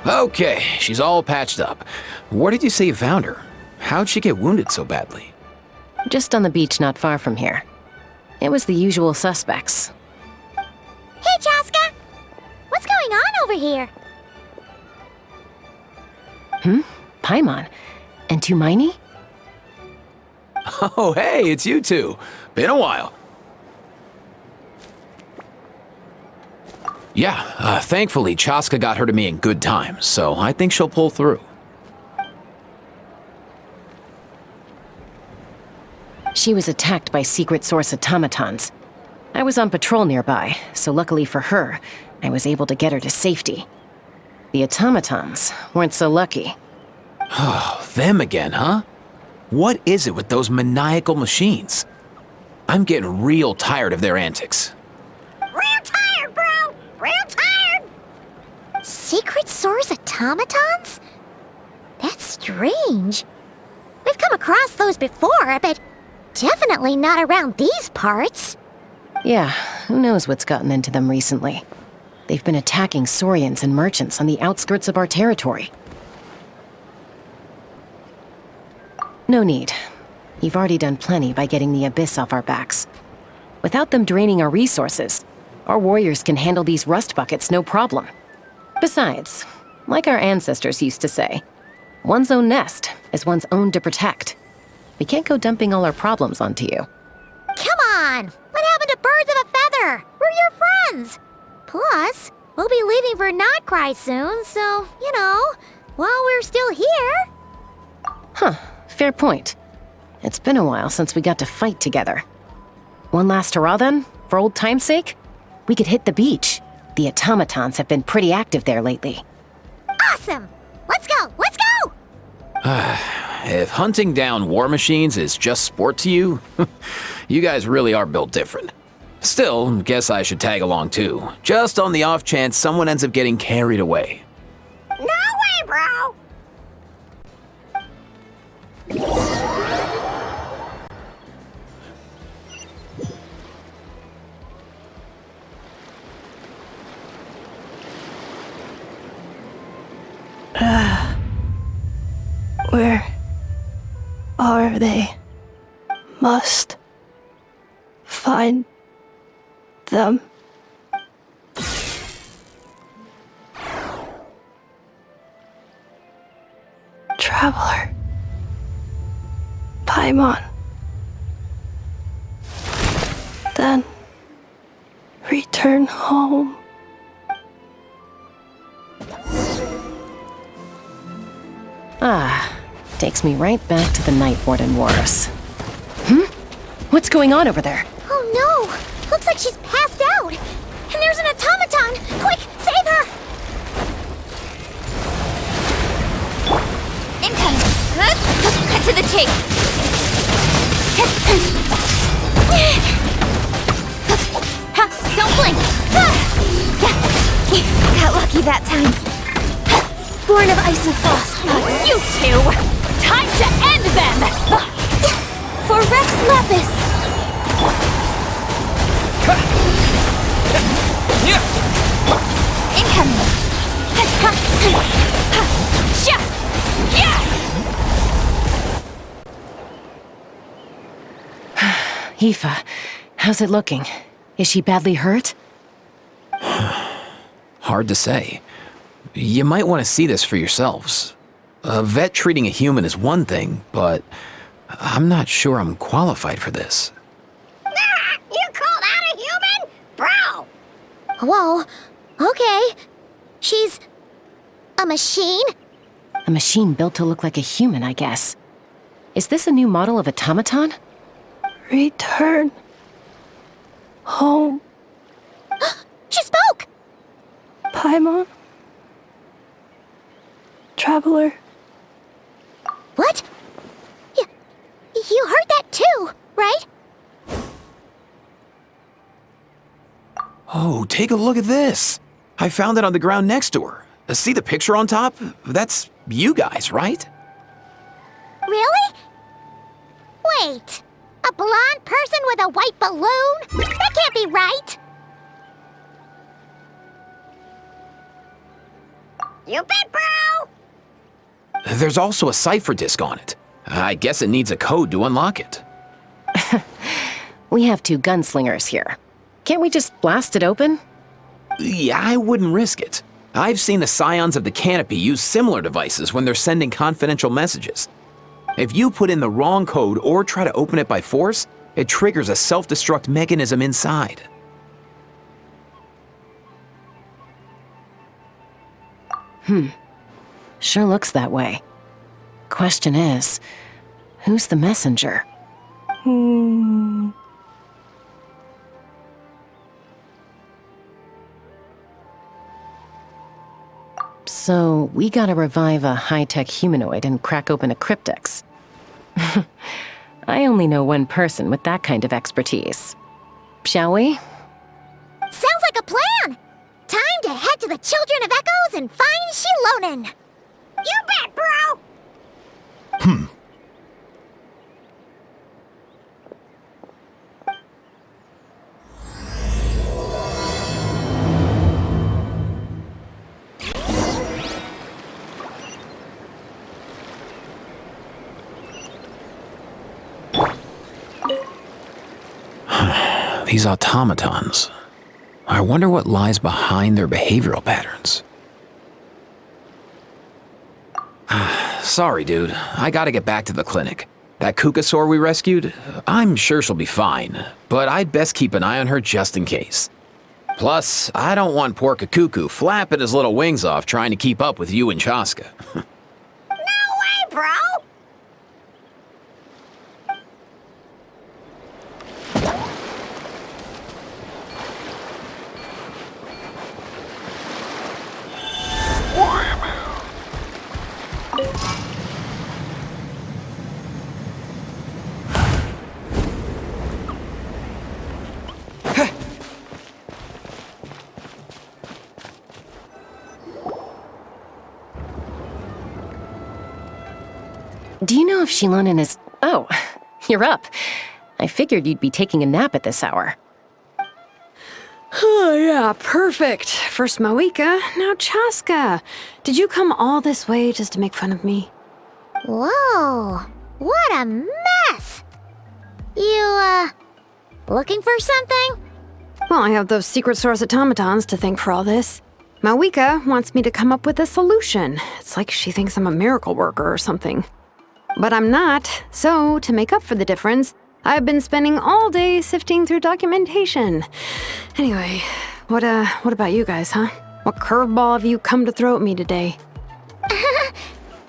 Okay, she's all patched up. Where did you say you found her? How'd she get wounded so badly? Just on the beach not far from here. It was the usual suspects. Hey, Chaska! What's going on over here? Paimon? And Tumaini? Oh, hey, it's you two. Been a while. Yeah, thankfully Chaska got her to me in good time, so I think she'll pull through. She was attacked by secret source automatons. I was on patrol nearby, so luckily for her, I was able to get her to safety. The automatons weren't so lucky. Oh, them again, huh? What is it with those maniacal machines? I'm getting real tired of their antics. Real tired, bro! Real tired! Secret source automatons? That's strange. We've come across those before, but definitely not around these parts. Yeah, who knows what's gotten into them recently. They've been attacking Saurians and merchants on the outskirts of our territory. No need. You've already done plenty by getting the Abyss off our backs. Without them draining our resources, our warriors can handle these rust buckets no problem. Besides, like our ancestors used to say, one's own nest is one's own to protect. We can't go dumping all our problems onto you. Come on! What happened to birds of a feather? We're your friends! Plus, we'll be leaving for Notcry soon, so, while we're still here... Huh, fair point. It's been a while since we got to fight together. One last hurrah then, for old time's sake? We could hit the beach. The automatons have been pretty active there lately. Awesome! Let's go! Let's go! If hunting down war machines is just sport to you, you guys really are built different. Still, guess I should tag along too, just on the off chance someone ends up getting carried away. No way, bro! Where are they? Must find them. Traveler. Paimon. Then return home. Takes me right back to the night Warden wore us. What's going on over there? Oh no! Looks like she's passed out! And there's an automaton! Quick, save her! Incoming! Cut to the chase! Don't blink! Got lucky that time. Born of ice and frost. You two! Time to end them! For Rex Lapis! Incoming! Aoife, how's it looking? Is she badly hurt? Hard to say. You might want to see this for yourselves. A vet treating a human is one thing, but I'm not sure I'm qualified for this. You call that a human? Bro! Whoa, okay. She's... a machine? A machine built to look like a human, I guess. Is this a new model of automaton? Return home. She spoke! Paimon. Traveler. What? You heard that too, right? Oh, take a look at this. I found it on the ground next to her. See the picture on top? That's you guys, right? Really? Wait, a blonde person with a white balloon? That can't be right! You bet, bro! There's also a cipher disk on it. I guess it needs a code to unlock it. We have 2 gunslingers here. Can't we just blast it open? Yeah, I wouldn't risk it. I've seen the Scions of the Canopy use similar devices when they're sending confidential messages. If you put in the wrong code or try to open it by force, it triggers a self-destruct mechanism inside. Sure looks that way. Question is, who's the messenger? So, we gotta revive a high-tech humanoid and crack open a cryptex. I only know one person with that kind of expertise. Shall we? Sounds like a plan! Time to head to the Children of Echoes and find Shilonen! You bet, bro! These automatons. I wonder what lies behind their behavioral patterns. Sorry, dude. I gotta get back to the clinic. That Kukasaur we rescued, I'm sure she'll be fine, but I'd best keep an eye on her just in case. Plus, I don't want poor Kakuku flapping his little wings off trying to keep up with you and Chaska. No way, bro! Do you know if Shilonen is... Oh, you're up. I figured you'd be taking a nap at this hour. Oh, yeah, perfect. First Mawika, now Chaska. Did you come all this way just to make fun of me? Whoa, what a mess! You, looking for something? Well, I have those secret source automatons to thank for all this. Mawika wants me to come up with a solution. It's like she thinks I'm a miracle worker or something. But I'm not, so to make up for the difference, I've been spending all day sifting through documentation. Anyway, what about you guys, huh? What curveball have you come to throw at me today?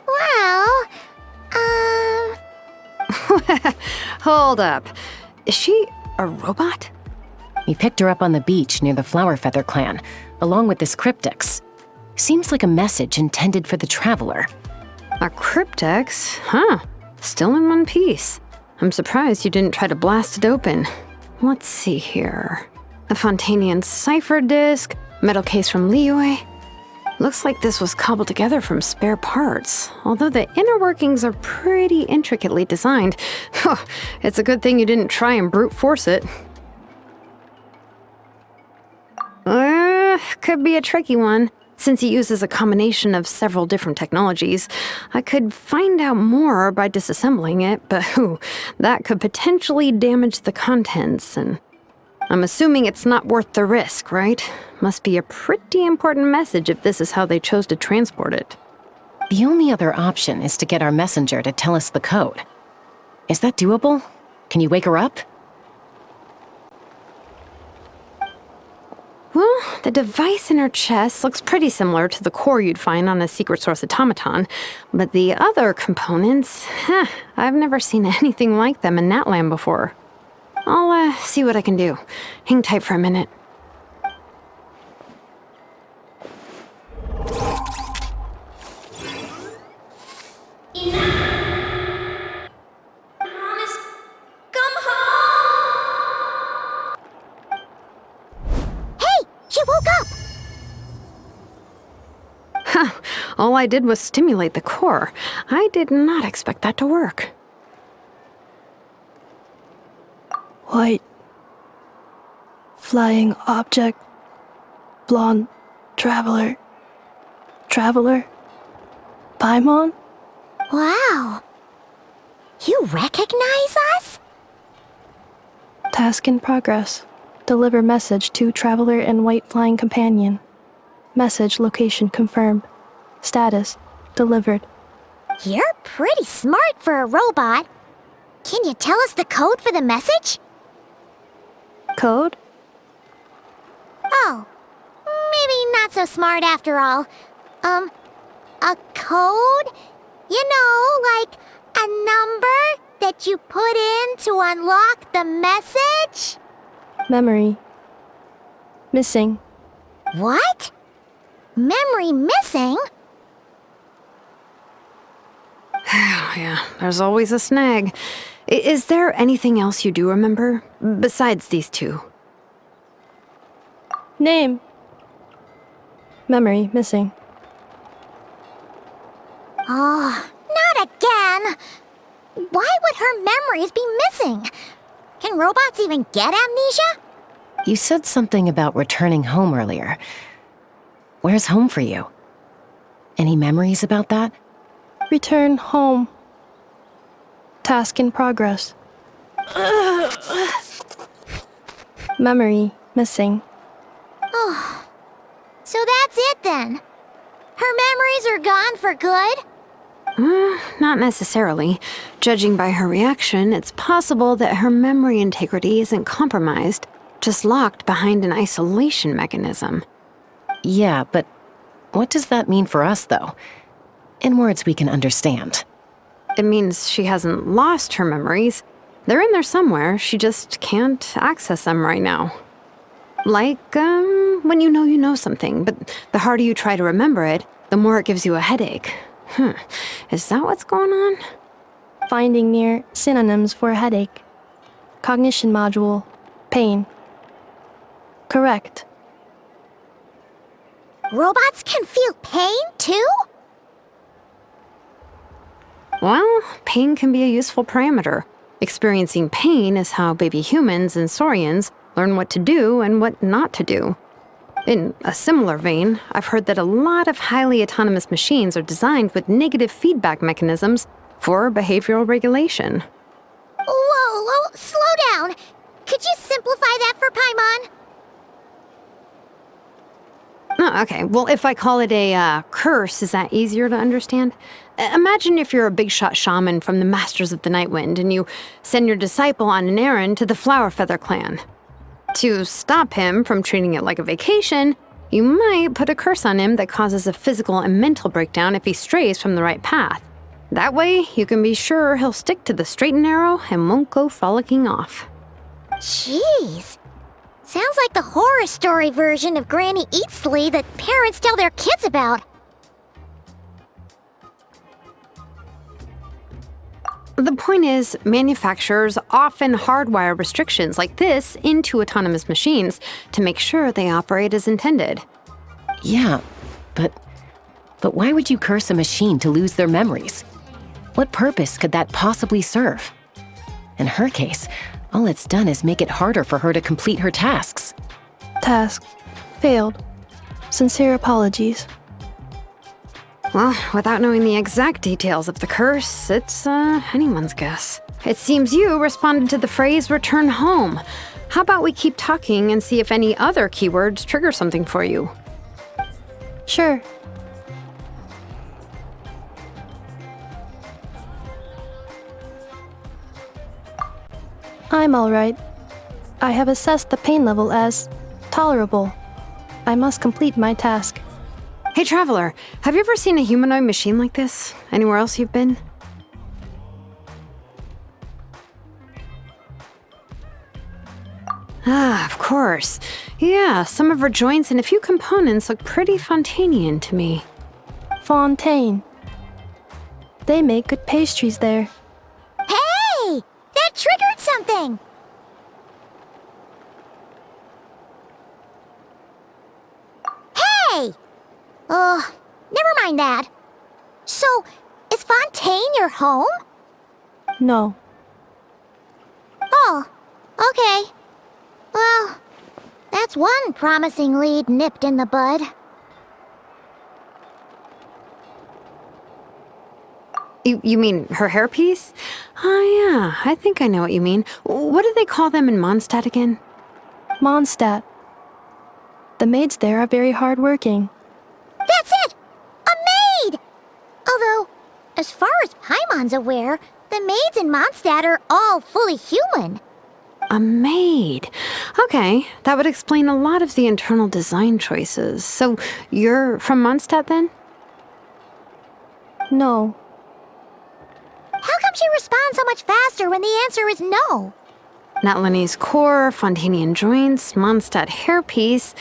Well, Hold up. Is she a robot? We picked her up on the beach near the Flowerfeather clan, along with this cryptex. Seems like a message intended for the Traveler. A cryptex? Huh. Still in one piece. I'm surprised you didn't try to blast it open. Let's see here. A Fontanian cipher disk, metal case from Liyue. Looks like this was cobbled together from spare parts, although the inner workings are pretty intricately designed. It's a good thing you didn't try and brute force it. Could be a tricky one. Since it uses a combination of several different technologies, I could find out more by disassembling it, but that could potentially damage the contents, and I'm assuming it's not worth the risk, right? Must be a pretty important message if this is how they chose to transport it. The only other option is to get our messenger to tell us the code. Is that doable? Can you wake her up? Well, the device in her chest looks pretty similar to the core you'd find on a secret source automaton, but the other components, I've never seen anything like them in Natlan before. I'll see what I can do. Hang tight for a minute. She woke up! All I did was stimulate the core. I did not expect that to work. White. Flying object. Blonde traveler. Traveler? Paimon? Wow. You recognize us? Task in progress. Deliver message to Traveler and White Flying Companion. Message location confirmed. Status delivered. You're pretty smart for a robot. Can you tell us the code for the message? Code? Oh, maybe not so smart after all. A code? You know, like a number that you put in to unlock the message? Memory. Missing. What? Memory missing? Yeah, there's always a snag. Is there anything else you do remember? Besides these two? Name. Memory missing. Oh, not again! Why would her memories be missing? Can robots even get amnesia? You said something about returning home earlier. Where's home for you? Any memories about that? Return home. Task in progress. Memory missing. Oh, so that's it then. Her memories are gone for good? Not necessarily. Judging by her reaction, it's possible that her memory integrity isn't compromised, just locked behind an isolation mechanism. Yeah, but what does that mean for us, though? In words we can understand. It means she hasn't lost her memories. They're in there somewhere, she just can't access them right now. Like, when you know something, but the harder you try to remember it, the more it gives you a headache. Is that what's going on? Finding near synonyms for headache. Cognition module. Pain. Correct. Robots can feel pain too? Well, pain can be a useful parameter. Experiencing pain is how baby humans and saurians learn what to do and what not to do. In a similar vein, I've heard that a lot of highly autonomous machines are designed with negative feedback mechanisms for behavioral regulation. Whoa, slow down. Could you simplify that for Paimon? Oh, okay, well, if I call it a curse, is that easier to understand? Imagine if you're a big shot shaman from the Masters of the Nightwind and you send your disciple on an errand to the Flowerfeather clan. To stop him from treating it like a vacation, you might put a curse on him that causes a physical and mental breakdown if he strays from the right path. That way, you can be sure he'll stick to the straight and narrow and won't go frolicking off. Jeez. Sounds like the horror story version of Granny Eatsley that parents tell their kids about. The point is, manufacturers often hardwire restrictions like this into autonomous machines to make sure they operate as intended. Yeah, but why would you curse a machine to lose their memories? What purpose could that possibly serve? In her case, all it's done is make it harder for her to complete her tasks. Task. Failed. Sincere apologies. Well, without knowing the exact details of the curse, it's anyone's guess. It seems you responded to the phrase return home. How about we keep talking and see if any other keywords trigger something for you? Sure. I'm alright. I have assessed the pain level as tolerable. I must complete my task. Hey, Traveler, have you ever seen a humanoid machine like this? Anywhere else you've been? Ah, of course. Yeah, some of her joints and a few components look pretty Fontanian to me. Fontaine. They make good pastries there. Hey! That triggered something! Hey! Never mind that. So, is Fontaine your home? No. Oh, okay. Well, that's one promising lead nipped in the bud. You mean her hairpiece? Oh, yeah, I think I know what you mean. What do they call them in Mondstadt again? Mondstadt. The maids there are very hardworking. That's it! A maid! Although, as far as Paimon's aware, the maids in Mondstadt are all fully human. A maid. Okay, that would explain a lot of the internal design choices. So, you're from Mondstadt then? No. How come she responds so much faster when the answer is no? Natlanese core, Fontanian joints, Mondstadt hairpiece.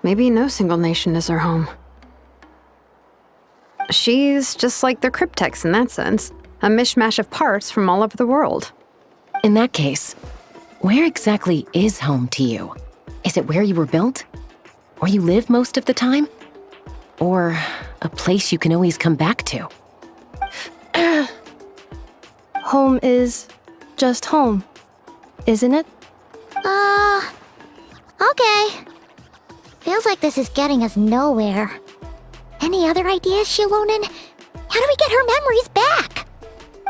Maybe no single nation is her home. She's just like the cryptex in that sense. A mishmash of parts from all over the world. In that case, where exactly is home to you? Is it where you were built? Where you live most of the time? Or a place you can always come back to? Home is just home, isn't it? Okay. Feels like this is getting us nowhere. Any other ideas, Shilonen? How do we get her memories back?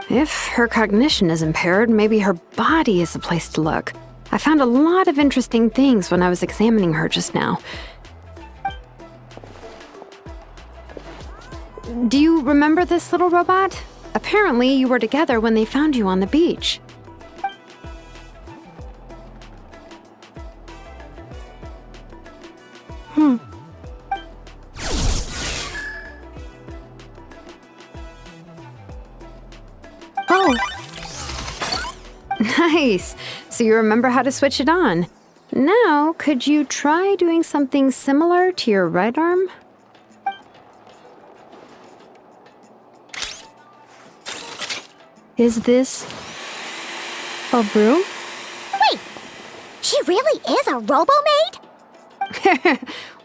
If her cognition is impaired, maybe her body is the place to look. I found a lot of interesting things when I was examining her just now. Do you remember this little robot? Apparently, you were together when they found you on the beach. Oh, Nice. So you remember how to switch it on. Now, could you try doing something similar to your right arm? is this a broom? Wait, she really is a robo-maid?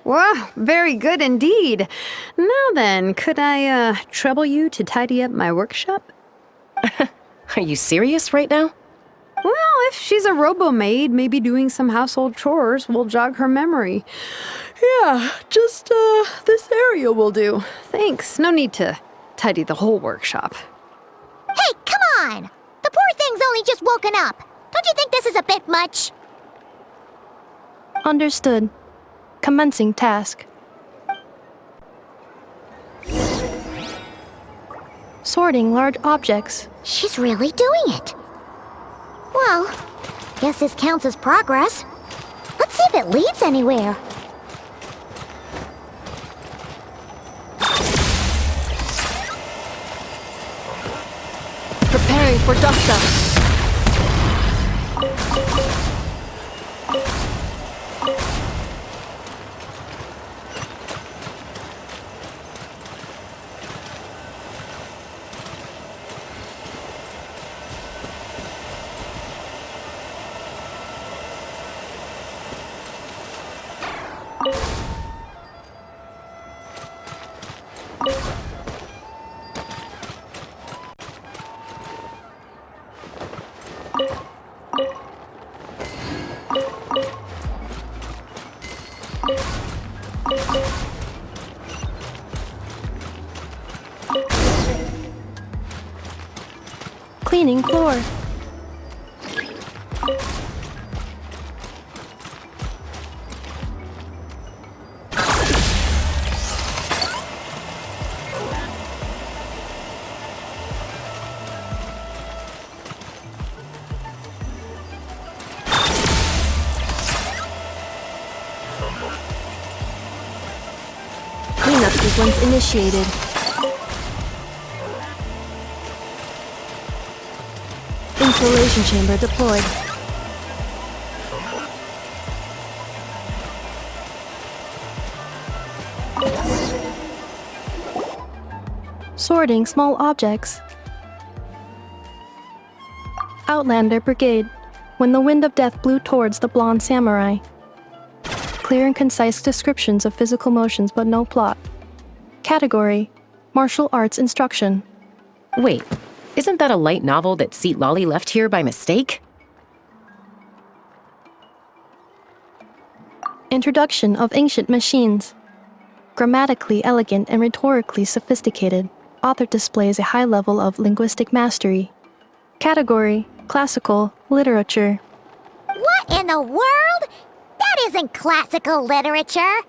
Wow, very good indeed. Now then, could I trouble you to tidy up my workshop? Are you serious right now? Well, if she's a robo-maid, maybe doing some household chores will jog her memory. Yeah, just this area will do. Thanks, no need to tidy the whole workshop. Hey, come on! The poor thing's only just woken up. Don't you think this is a bit much? Understood. Commencing task. Sorting large objects. She's really doing it. Well, guess this counts as progress. Let's see if it leads anywhere. Preparing for dust-up. Cleaning floor. Cleanup sequence initiated. Insulation chamber deployed. Sorting small objects. Outlander Brigade. When the wind of death blew towards the blonde samurai. Clear and concise descriptions of physical motions but no plot. Category: Martial Arts Instruction. Wait, isn't that a light novel that Seat Lolly left here by mistake? Introduction of Ancient Machines. Grammatically elegant and rhetorically sophisticated. Author displays a high level of linguistic mastery. Category: Classical Literature. What in the world? That isn't classical literature.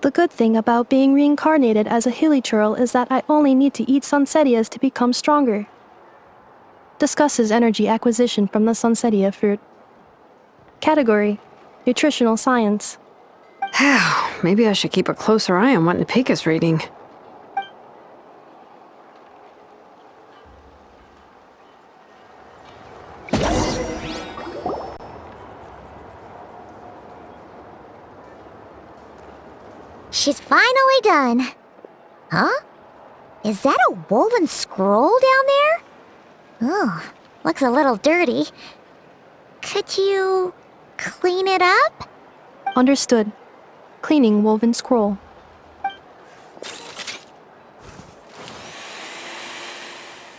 The good thing about being reincarnated as a hilly churl is that I only need to eat sunsettias to become stronger. Discusses energy acquisition from the sunsettia fruit. Category: Nutritional Science. Maybe I should keep a closer eye on what Nepika's reading. She's finally done. Huh? Is that a woven scroll down there? Oh, looks a little dirty. Could you clean it up? Understood. Cleaning woven scroll.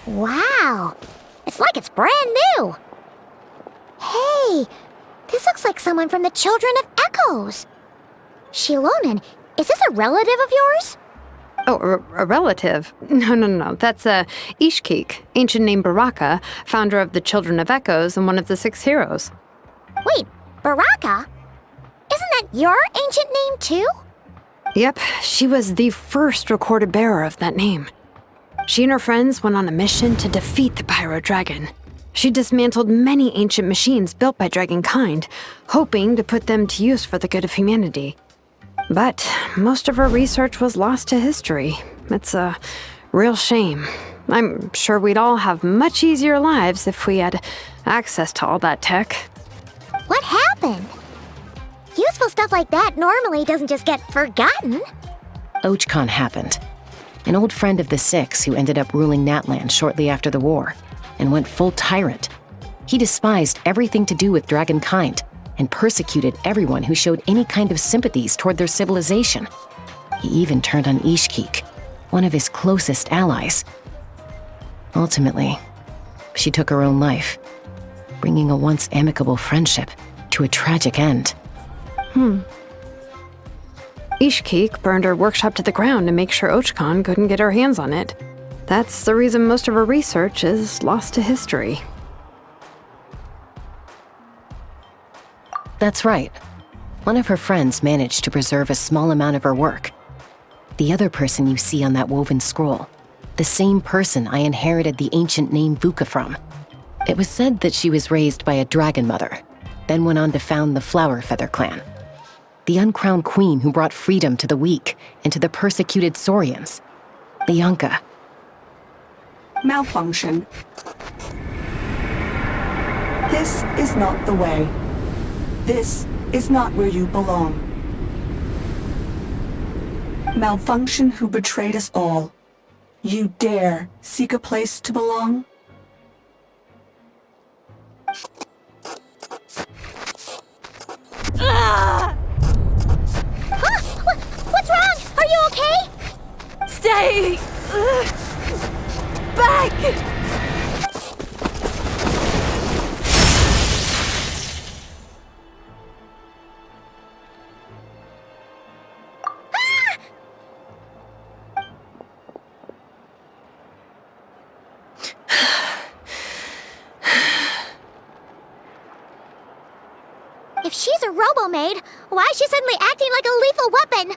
Wow, it's like it's brand new. Hey, this looks like someone from the Children of Echoes. Shilonen, is this a relative of yours? Oh, a relative? No. That's Ishkik, ancient name Baraka, founder of the Children of Echoes and one of the 6 heroes. Wait, Baraka? Isn't that your ancient name too? Yep, she was the first recorded bearer of that name. She and her friends went on a mission to defeat the Pyro Dragon. She dismantled many ancient machines built by Dragonkind, hoping to put them to use for the good of humanity. But most of her research was lost to history. It's a real shame. I'm sure we'd all have much easier lives if we had access to all that tech. What happened? Useful stuff like that normally doesn't just get forgotten. Ochkon happened. An old friend of the 6 who ended up ruling Natland shortly after the war, and went full tyrant. He despised everything to do with Dragonkind, and persecuted everyone who showed any kind of sympathies toward their civilization. He even turned on Ishkik, one of his closest allies. Ultimately, she took her own life, bringing a once amicable friendship to a tragic end. Ishkik burned her workshop to the ground to make sure Ochkon couldn't get her hands on it. That's the reason most of her research is lost to history. That's right. One of her friends managed to preserve a small amount of her work. The other person you see on that woven scroll, the same person I inherited the ancient name Vuka from. It was said that she was raised by a dragon mother, then went on to found the Flower Feather clan. The uncrowned queen who brought freedom to the weak and to the persecuted Saurians. The Yunka. Malfunction. This is not the way. This is not where you belong. Malfunction who betrayed us all. You dare seek a place to belong? What's wrong? Are you okay? Stay back! If she's a robo-maid, why is she suddenly acting like a lethal weapon?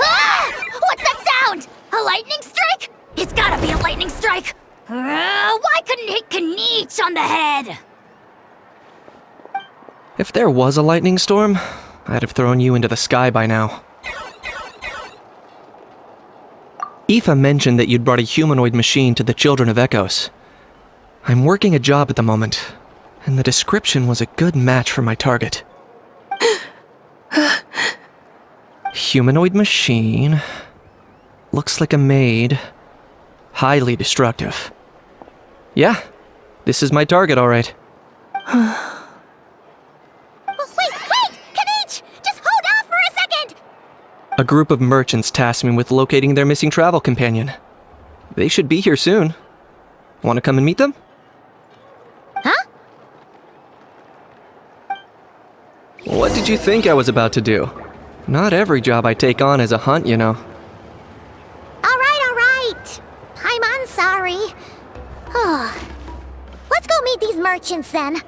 Ah! What's that sound? A lightning strike? It's gotta be a lightning strike! Why couldn't it hit Kniech on the head? If there was a lightning storm, I'd have thrown you into the sky by now. Aoife mentioned that you'd brought a humanoid machine to the Children of Echoes. I'm working a job at the moment, and the description was a good match for my target. Humanoid machine. Looks like a maid. Highly destructive. Yeah, this is my target, alright. Wait! Kniech! Just hold off for a second! A group of merchants tasked me with locating their missing travel companion. They should be here soon. Want to come and meet them? Huh? What did you think I was about to do? Not every job I take on is a hunt, you know. All right. Let's go meet these merchants then.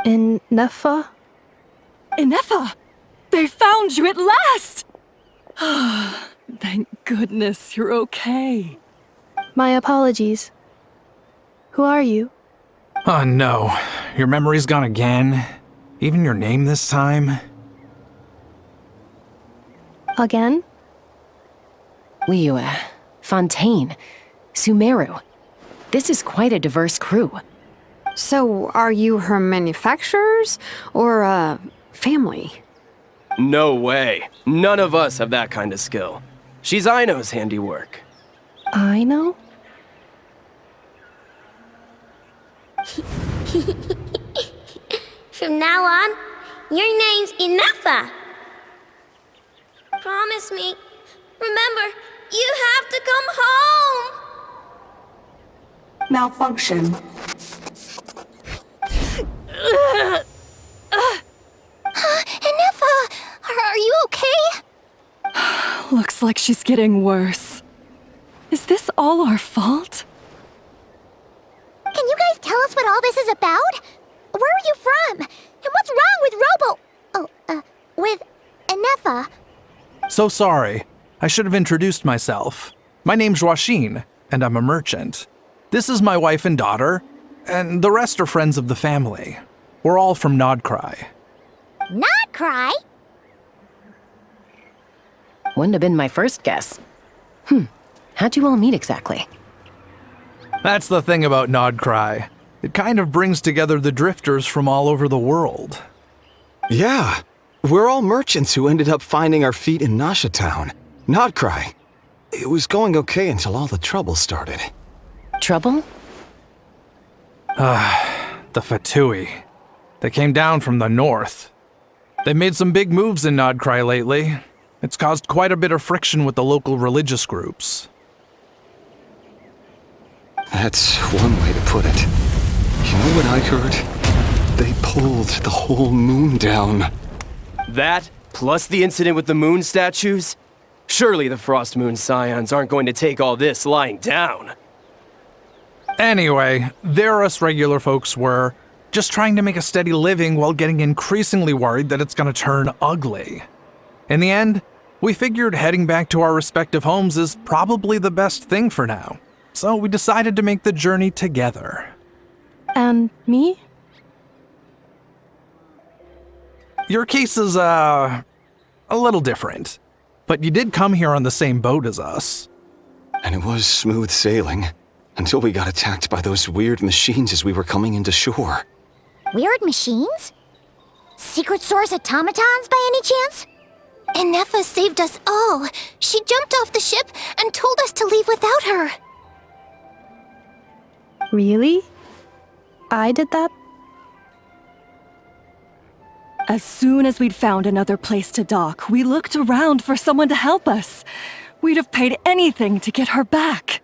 Ineffa? Ineffa! They found you at last! Thank goodness you're okay. My apologies. Who are you? Oh no, your memory's gone again? Even your name this time? Again? Liyue, Fontaine, Sumeru. This is quite a diverse crew. So, are you her manufacturers or family? No way. None of us have that kind of skill. She's Aino's handiwork. I know? From now on, your name's Ineffa. Promise me. Remember, you have to come home. Malfunction. Ineffa, are you okay? Looks like she's getting worse. Is this all our fault? Can you guys tell us what all this is about? Where are you from? And what's wrong with with Ineffa? So sorry. I should have introduced myself. My name's Joachine, and I'm a merchant. This is my wife and daughter, and the rest are friends of the family. We're all from Nodcry. Not cry? Wouldn't have been my first guess. How'd you all meet exactly? That's the thing about Nodcry. It kind of brings together the drifters from all over the world. Yeah, we're all merchants who ended up finding our feet in Nasha Town. Nodcry. It was going okay until all the trouble started. Trouble? The Fatui. They came down from the north. They've made some big moves in Nodcry lately. It's caused quite a bit of friction with the local religious groups. That's one way to put it. You know what I heard? They pulled the whole moon down. That, plus the incident with the moon statues? Surely the Frost Moon Scions aren't going to take all this lying down. Anyway, there us regular folks were, just trying to make a steady living while getting increasingly worried that it's gonna turn ugly. In the end, we figured heading back to our respective homes is probably the best thing for now. So we decided to make the journey together. And me? Your case is, a little different. But you did come here on the same boat as us. And it was smooth sailing, until we got attacked by those weird machines as we were coming into shore. Weird machines? Secret Source automatons by any chance? Ineffa saved us all. She jumped off the ship and told us to leave without her. Really? I did that? As soon as we'd found another place to dock, we looked around for someone to help us. We'd have paid anything to get her back.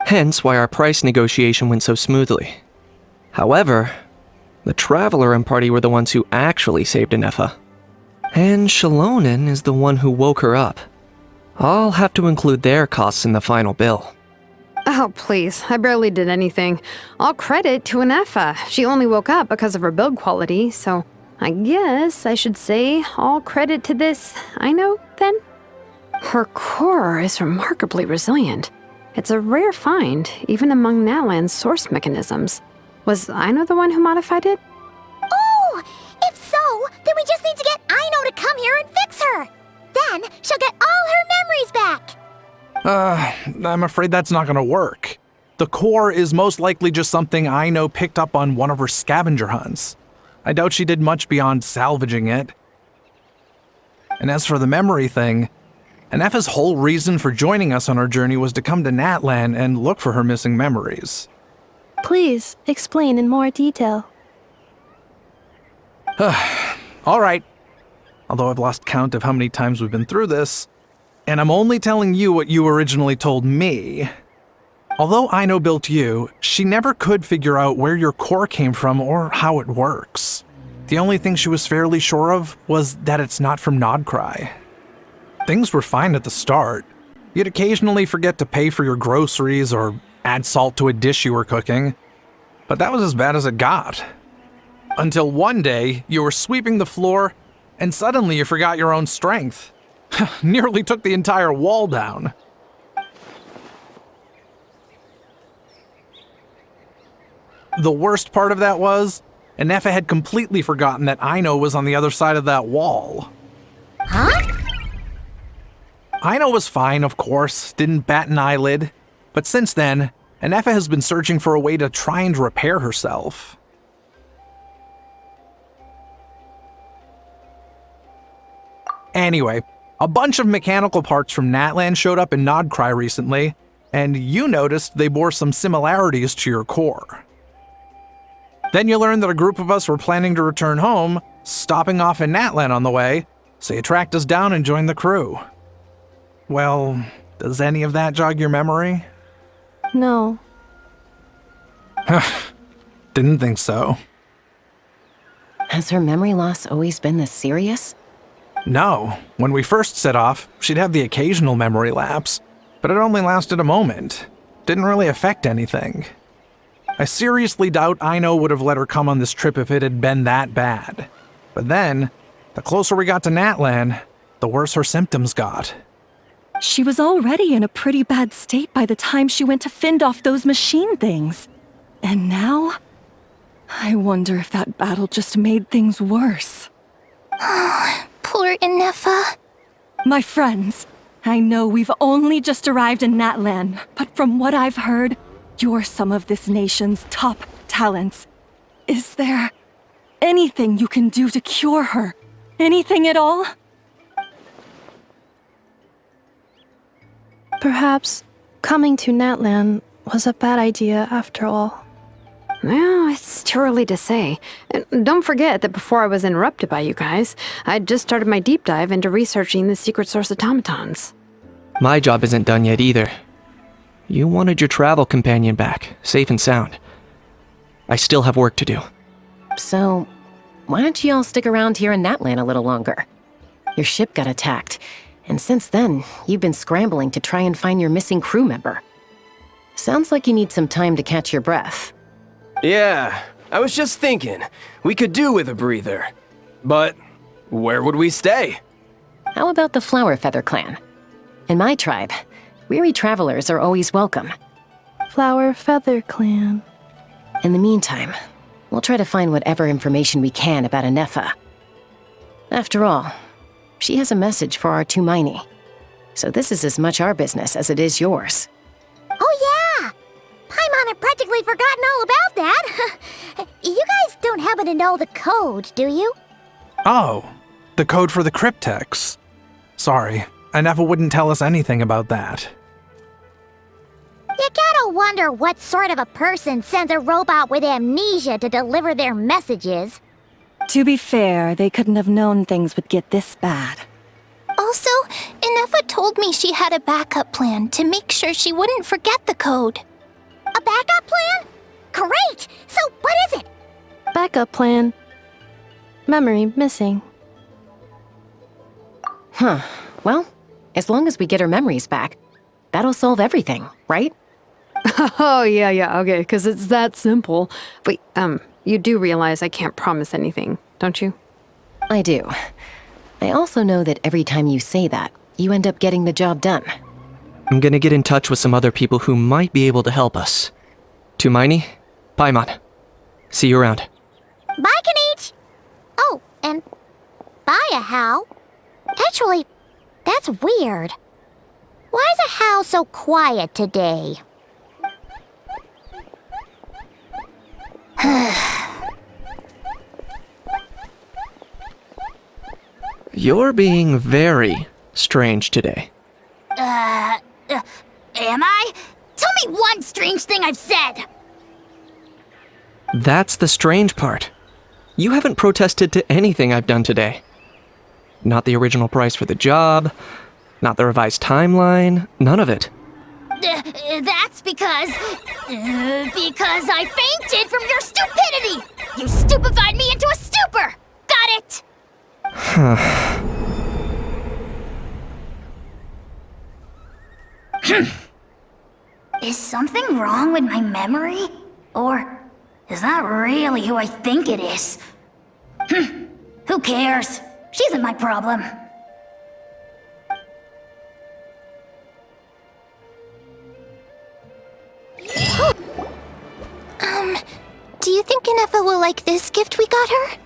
Hence why our price negotiation went so smoothly. However, the Traveler and party were the ones who actually saved Ineffa. And Shalonen is the one who woke her up. I'll have to include their costs in the final bill. Oh, please. I barely did anything. All credit to Ineffa. She only woke up because of her build quality, so I guess I should say all credit to this Aino, then? Her core is remarkably resilient. It's a rare find, even among Natlan's source mechanisms. Was Aino the one who modified it? Oh! If so, then we just need to get Aino to come here and fix her. Then she'll get all her memories back. I'm afraid that's not gonna work. The core is most likely just something Aino picked up on one of her scavenger hunts. I doubt she did much beyond salvaging it. And as for the memory thing, Ineffa's whole reason for joining us on our journey was to come to Natlan and look for her missing memories. Please, explain in more detail. All right. Although I've lost count of how many times we've been through this, and I'm only telling you what you originally told me. Although Aino built you, she never could figure out where your core came from or how it works. The only thing she was fairly sure of was that it's not from Nodcry. Things were fine at the start. You'd occasionally forget to pay for your groceries or add salt to a dish you were cooking, but that was as bad as it got. Until one day, you were sweeping the floor, and suddenly you forgot your own strength. Nearly took the entire wall down. The worst part of that was, Ineffa had completely forgotten that Aino was on the other side of that wall. Huh? Aino was fine, of course, didn't bat an eyelid, but since then, Ineffa has been searching for a way to try and repair herself. Anyway, a bunch of mechanical parts from Natlan showed up in Nodcry recently, and you noticed they bore some similarities to your core. Then you learned that a group of us were planning to return home, stopping off in Natlan on the way, so you tracked us down and joined the crew. Well, does any of that jog your memory? No. Didn't think so. Has her memory loss always been this serious? No. When we first set off, she'd have the occasional memory lapse, but it only lasted a moment. Didn't really affect anything. I seriously doubt Aino would have let her come on this trip if it had been that bad. But then, the closer we got to Natlan, the worse her symptoms got. She was already in a pretty bad state by the time she went to fend off those machine things. And now? I wonder if that battle just made things worse. Poor Ineffa. My friends, I know we've only just arrived in Natlan, but from what I've heard, you're some of this nation's top talents. Is there anything you can do to cure her? Anything at all? Perhaps coming to Natlan was a bad idea after all. Well, it's too early to say. And don't forget that before I was interrupted by you guys, I'd just started my deep dive into researching the secret source automatons. My job isn't done yet either. You wanted your travel companion back, safe and sound. I still have work to do. So, why don't you all stick around here in Natlan a little longer? Your ship got attacked, and since then, you've been scrambling to try and find your missing crew member. Sounds like you need some time to catch your breath. Yeah, I was just thinking, we could do with a breather. But where would we stay? How about the Flower Feather clan? In my tribe, weary travelers are always welcome. Flower Feather Clan. In the meantime, we'll try to find whatever information we can about Ineffa. After all, she has a message for our Tumaini. So this is as much our business as it is yours. Oh yeah! Paimon had practically forgotten all about that. You guys don't happen to know the code, do you? Oh, the code for the cryptex. Sorry, Ineffa wouldn't tell us anything about that. You gotta wonder what sort of a person sends a robot with amnesia to deliver their messages. To be fair, they couldn't have known things would get this bad. Also, Ineffa told me she had a backup plan to make sure she wouldn't forget the code. A backup plan? Great! So what is it? Backup plan. Memory missing. Huh. Well, as long as we get her memories back, that'll solve everything, right? Oh, yeah, okay, because it's that simple. Wait, you do realize I can't promise anything, don't you? I do. I also know that every time you say that, you end up getting the job done. I'm gonna get in touch with some other people who might be able to help us. Tumaini, Paimon. See you around. Bye, Kanich! Oh, and bye, a Hal. Actually, that's weird. Why is a Hal so quiet today? You're being very strange today. Am I? Tell me one strange thing I've said! That's the strange part. You haven't protested to anything I've done today. Not the original price for the job, not the revised timeline, none of it. That's because I fainted from your stupidity! You stupefied me into a stupor! Got it? Is something wrong with my memory? Or is that really who I think it is? Who cares? She isn't my problem. Do you think Ineffa will like this gift we got her?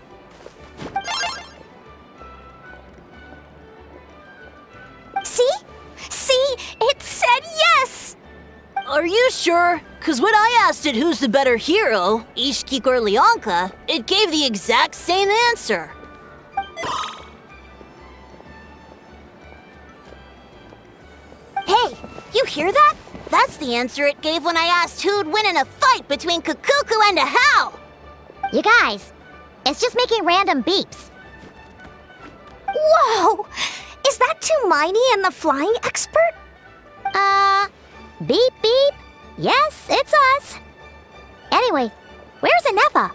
See? See? It said yes! Are you sure? Cause when I asked it who's the better hero, Ishiki or Leonka, it gave the exact same answer. Hey, you hear that? That's the answer it gave when I asked who'd win in a fight between Kukuku and Ahau! You guys, it's just making random beeps. Whoa! Is that Tumaini and the flying expert? Beep beep. Yes, it's us. Anyway, where's Ineffa?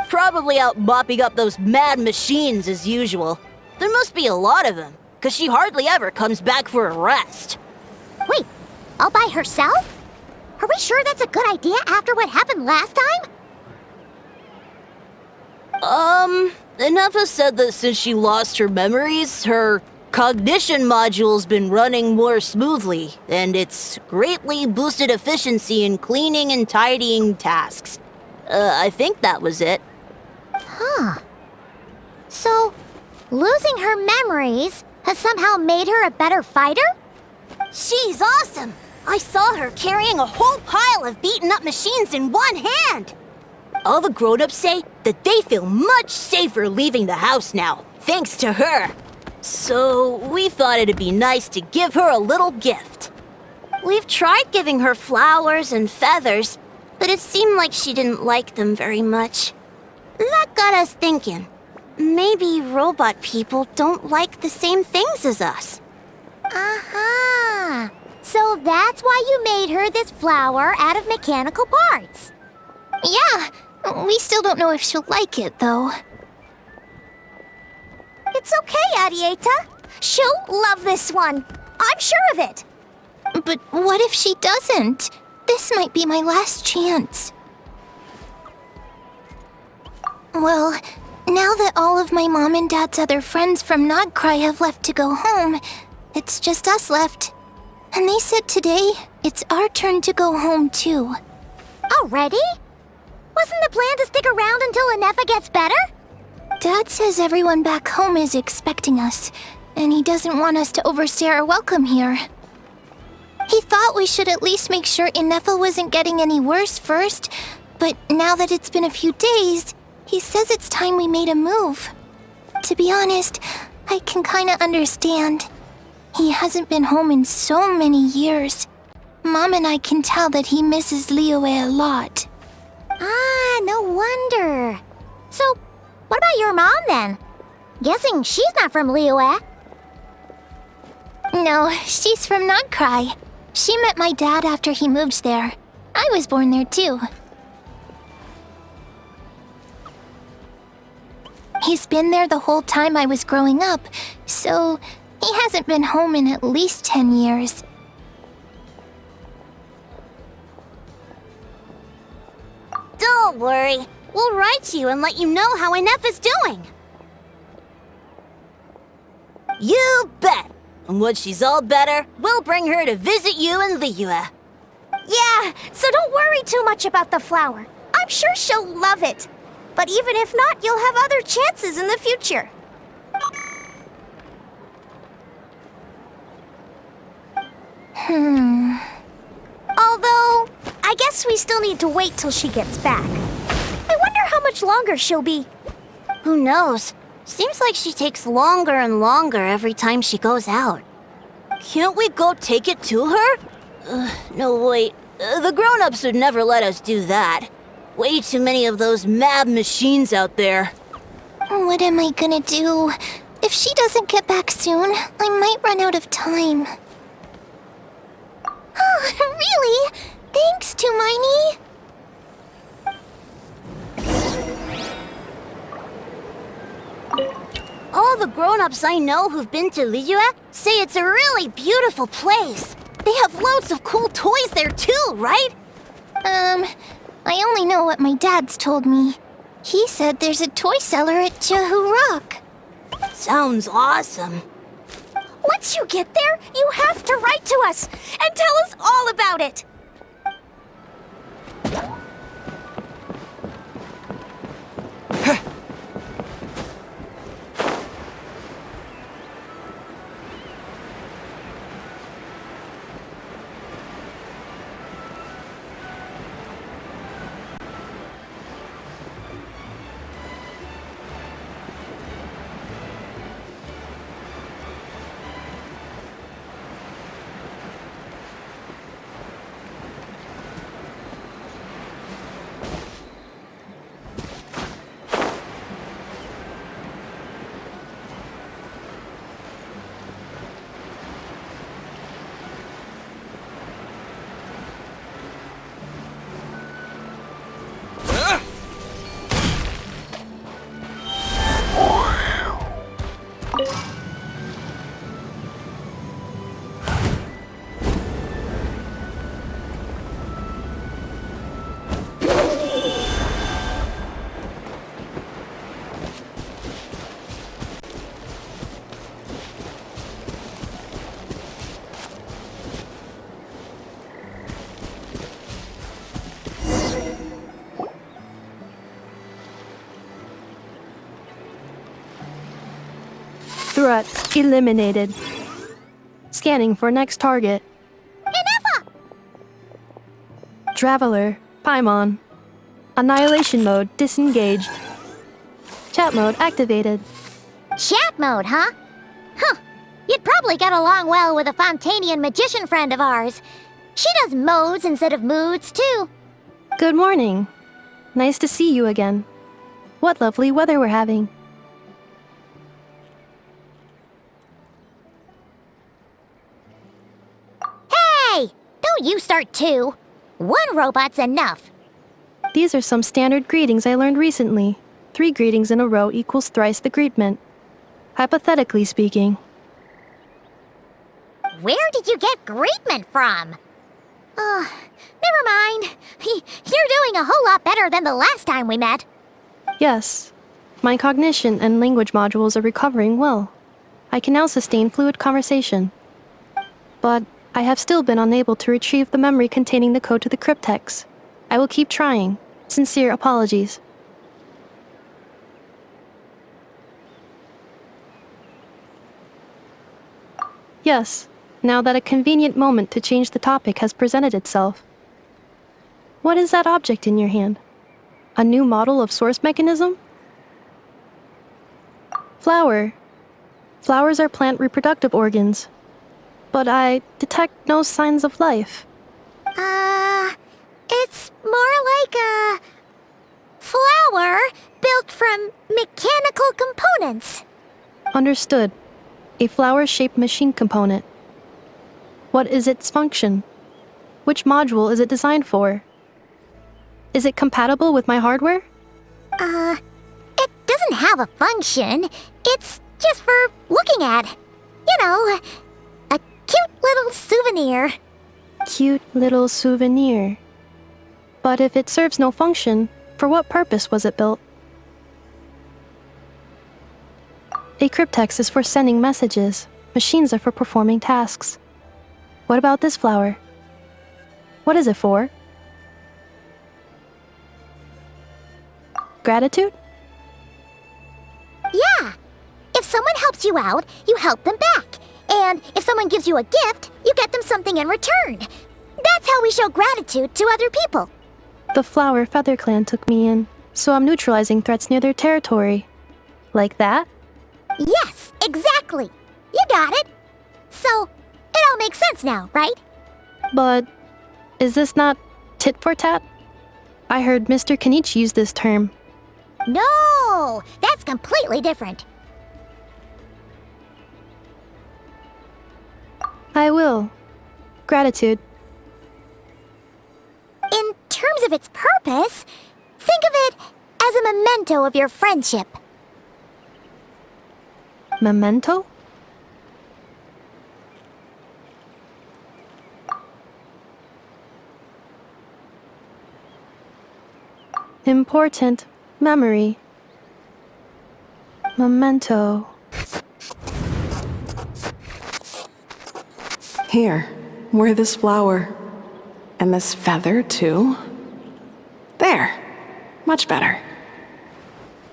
Probably out mopping up those mad machines as usual. There must be a lot of them, cause she hardly ever comes back for a rest. Wait, all by herself? Are we sure that's a good idea after what happened last time? Ineffa said that since she lost her memories, her cognition module's been running more smoothly, and it's greatly boosted efficiency in cleaning and tidying tasks. I think that was it. Huh. So, losing her memories has somehow made her a better fighter? She's awesome! I saw her carrying a whole pile of beaten-up machines in one hand! All the grown-ups say that they feel much safer leaving the house now, thanks to her. So, we thought it'd be nice to give her a little gift. We've tried giving her flowers and feathers, but it seemed like she didn't like them very much. That got us thinking. Maybe robot people don't like the same things as us. Uh-huh. So that's why you made her this flower out of mechanical parts. Yeah, we still don't know if she'll like it, though. It's okay, Arieta. She'll love this one. I'm sure of it. But what if she doesn't? This might be my last chance. Well, now that all of my mom and dad's other friends from Nagcry have left to go home, it's just us left. And they said today, it's our turn to go home too. Already? Wasn't the plan to stick around until Ineffa gets better? Dad says everyone back home is expecting us, and he doesn't want us to overstay our welcome here. He thought we should at least make sure Ineffa wasn't getting any worse first, but now that it's been a few days, he says it's time we made a move. To be honest, I can kinda understand. He hasn't been home in so many years. Mom and I can tell that he misses Liyue a lot. Ah, no wonder. So, what about your mom then? Guessing she's not from Liyue. No, she's from Nagcry. She met my dad after he moved there. I was born there too. He's been there the whole time I was growing up, so he hasn't been home in at least 10 years. Don't worry. We'll write to you and let you know how Ineffa's doing. You bet. And once she's all better, we'll bring her to visit you in Liyue. Yeah, so don't worry too much about the flower. I'm sure she'll love it. But even if not, you'll have other chances in the future. Although, I guess we still need to wait till she gets back. I wonder how much longer she'll be. Who knows? Seems like she takes longer and longer every time she goes out. Can't we go take it to her? No, wait. The grown-ups would never let us do that. Way too many of those mad machines out there. What am I gonna do? If she doesn't get back soon, I might run out of time. Oh, really? Thanks, Hermione. All the grown-ups I know who've been to Liyue say it's a really beautiful place. They have loads of cool toys there too, right? I only know what my dad's told me. He said there's a toy cellar at Jehu Rock. Sounds awesome. Once you get there, you have to write to us and tell us all about it. Threat eliminated. Scanning for next target. Ineffa! Traveler, Paimon. Annihilation mode disengaged. Chat mode activated. Chat mode, huh? Huh. You'd probably get along well with a Fontanian magician friend of ours. She does modes instead of moods, too. Good morning. Nice to see you again. What lovely weather we're having. Hey! Don't you start too. One robot's enough. These are some standard greetings I learned recently. 3 greetings in a row equals thrice the greetment. Hypothetically speaking. Where did you get greetment from? Never mind. You're doing a whole lot better than the last time we met. Yes. My cognition and language modules are recovering well. I can now sustain fluid conversation. But I have still been unable to retrieve the memory containing the code to the cryptex. I will keep trying. Sincere apologies. Yes, now that a convenient moment to change the topic has presented itself. What is that object in your hand? A new model of source mechanism? Flower. Flowers are plant reproductive organs. But I detect no signs of life. It's more like a flower built from mechanical components. Understood. A flower-shaped machine component. What is its function? Which module is it designed for? Is it compatible with my hardware? It doesn't have a function. It's just for looking at. You know, a cute little souvenir. Cute little souvenir. But if it serves no function, for what purpose was it built? A cryptex is for sending messages. Machines are for performing tasks. What about this flower? What is it for? Gratitude? Yeah. If someone helps you out, you help them back. And if someone gives you a gift, you get them something in return. That's how we show gratitude to other people. The Flower Feather Clan took me in, so I'm neutralizing threats near their territory. Like that? Yes, exactly. You got it. So, it all makes sense now, right? But is this not tit for tat? I heard Mr. Kenichi use this term. No, that's completely different. I will. Gratitude. In terms of its purpose, think of it as a memento of your friendship. Memento? Important memory. Memento. Here, wear this flower. And this feather, too. There. Much better.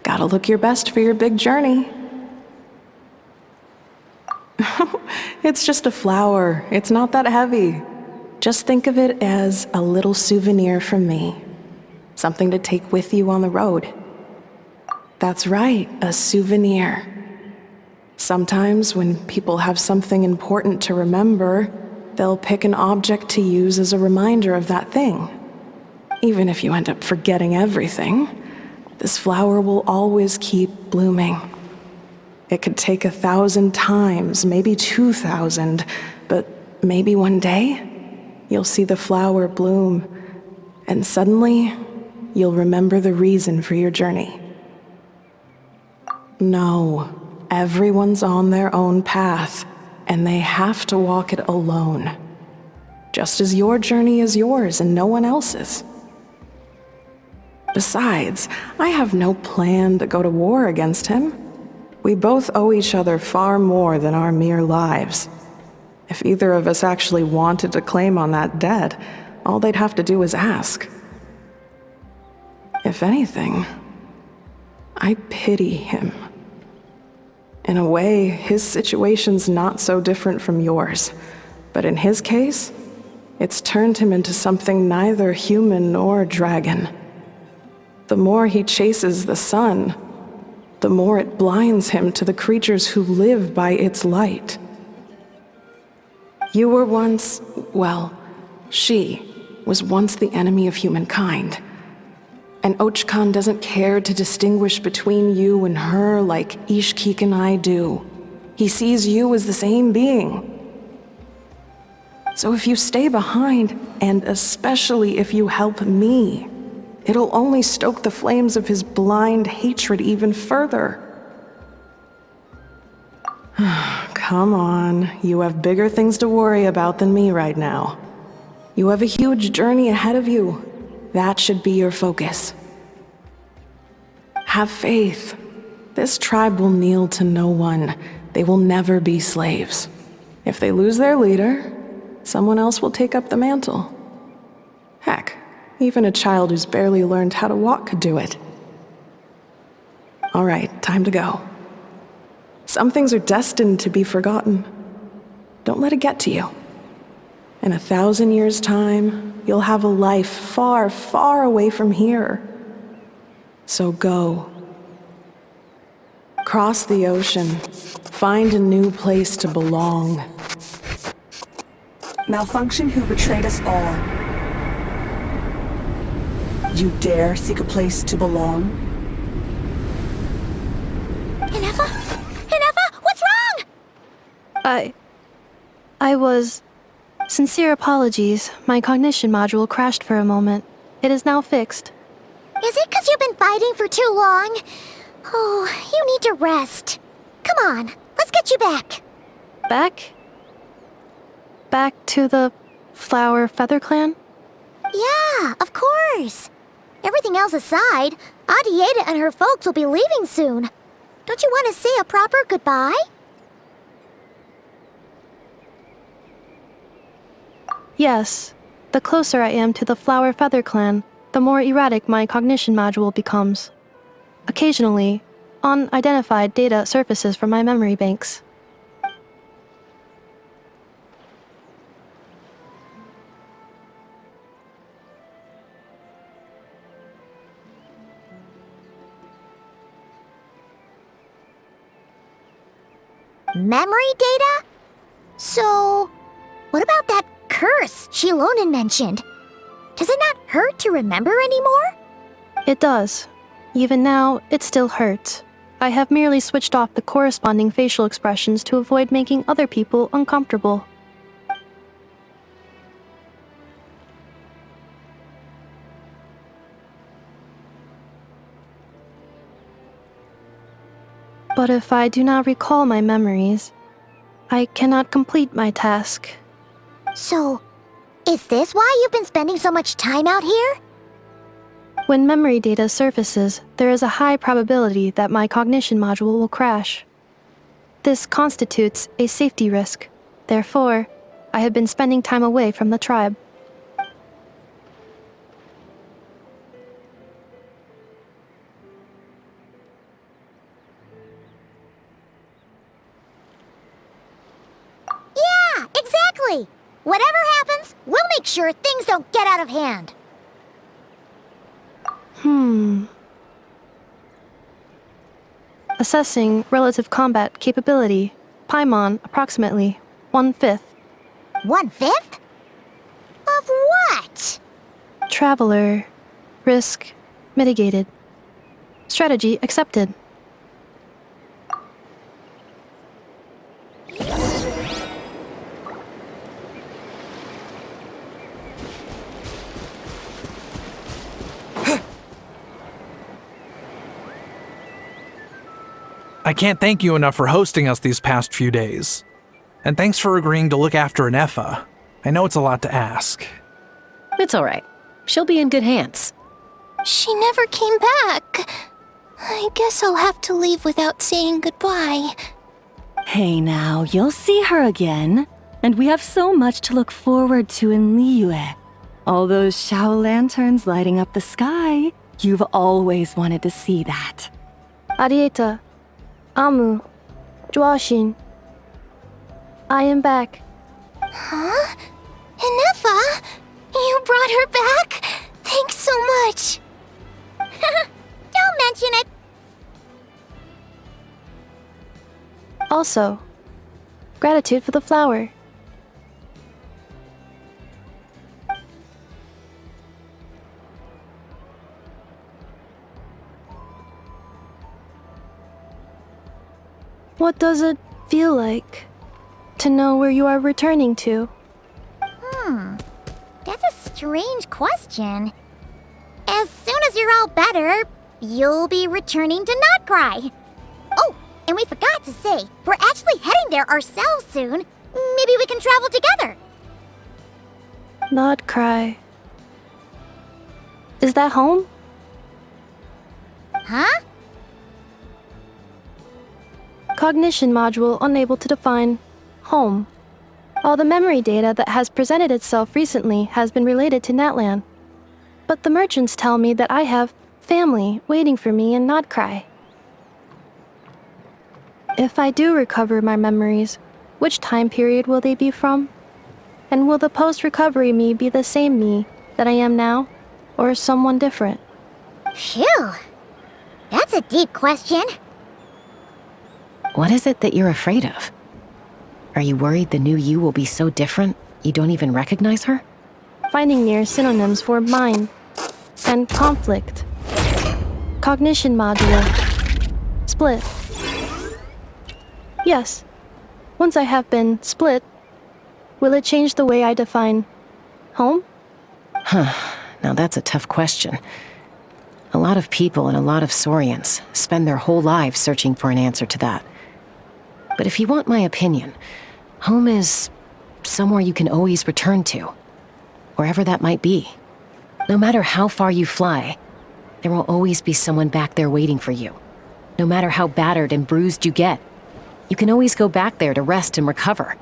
Gotta look your best for your big journey. It's just a flower. It's not that heavy. Just think of it as a little souvenir from me. Something to take with you on the road. That's right, a souvenir. Sometimes when people have something important to remember, they'll pick an object to use as a reminder of that thing. Even if you end up forgetting everything, this flower will always keep blooming. It could take 1,000 times, maybe 2,000, but maybe one day, you'll see the flower bloom, and suddenly, you'll remember the reason for your journey. No, everyone's on their own path, and they have to walk it alone. Just as your journey is yours and no one else's. Besides, I have no plan to go to war against him. We both owe each other far more than our mere lives. If either of us actually wanted to claim on that debt, all they'd have to do is ask. If anything, I pity him. In a way, his situation's not so different from yours. But in his case, it's turned him into something neither human nor dragon. The more he chases the sun, the more it blinds him to the creatures who live by its light. You were once, well, she was once the enemy of humankind. And Archon doesn't care to distinguish between you and her like Ishkik and I do. He sees you as the same being. So if you stay behind, and especially if you help me, it'll only stoke the flames of his blind hatred even further. Come on, you have bigger things to worry about than me right now. You have a huge journey ahead of you. That should be your focus. Have faith. This tribe will kneel to no one. They will never be slaves. If they lose their leader, someone else will take up the mantle. Heck, even a child who's barely learned how to walk could do it. All right, time to go. Some things are destined to be forgotten. Don't let it get to you. In 1,000 years' time, you'll have a life far, far away from here. So go. Cross the ocean. Find a new place to belong. Malfunction who betrayed us all. You dare seek a place to belong? Ineffa? Ineffa, what's wrong? I was... Sincere apologies. My cognition module crashed for a moment. It is now fixed. Is it because you've been fighting for too long? Oh, you need to rest. Come on, let's get you back. Back? Back to the Flower Feather Clan? Yeah, of course. Everything else aside, Adieta and her folks will be leaving soon. Don't you want to say a proper goodbye? Yes. The closer I am to the Flower Feather Clan, the more erratic my cognition module becomes. Occasionally, unidentified data surfaces from my memory banks. Memory data? So, what about that curse Shilonen mentioned? Does it not hurt to remember anymore? It does. Even now, it still hurts. I have merely switched off the corresponding facial expressions to avoid making other people uncomfortable. But if I do not recall my memories, I cannot complete my task. So, is this why you've been spending so much time out here? When memory data surfaces, there is a high probability that my cognition module will crash. This constitutes a safety risk. Therefore, I have been spending time away from the tribe. Yeah, exactly! Whatever happens, we'll make sure things don't get out of hand. Assessing relative combat capability. Paimon, approximately 1/5. 1/5? Of what? Traveler. Risk mitigated. Strategy accepted. I can't thank you enough for hosting us these past few days. And thanks for agreeing to look after Ineffa. I know it's a lot to ask. It's alright. She'll be in good hands. She never came back. I guess I'll have to leave without saying goodbye. Hey now, you'll see her again. And we have so much to look forward to in Liyue. All those Shao lanterns lighting up the sky. You've always wanted to see that. Arieta. Amu. Joashin. I am back. Huh? Ineffa? You brought her back? Thanks so much. Don't mention it. Also, gratitude for the flower. What does it feel like to know where you are returning to? That's a strange question. As soon as you're all better, you'll be returning to Not Cry. Oh, and we forgot to say, we're actually heading there ourselves soon. Maybe we can travel together. Not cry. Is that home? Huh? Cognition module unable to define home. All the memory data that has presented itself recently has been related to Natlan. But the merchants tell me that I have family waiting for me in Not Cry. If I do recover my memories, which time period will they be from? And will the post-recovery me be the same me that I am now, or someone different? Phew. That's a deep question. What is it that you're afraid of? Are you worried the new you will be so different you don't even recognize her? Finding near synonyms for mind and conflict. Cognition module. Split. Yes. Once I have been split, will it change the way I define home? Now that's a tough question. A lot of people and a lot of Saurians spend their whole lives searching for an answer to that. But if you want my opinion, home is somewhere you can always return to, wherever that might be. No matter how far you fly, there will always be someone back there waiting for you. No matter how battered and bruised you get, you can always go back there to rest and recover.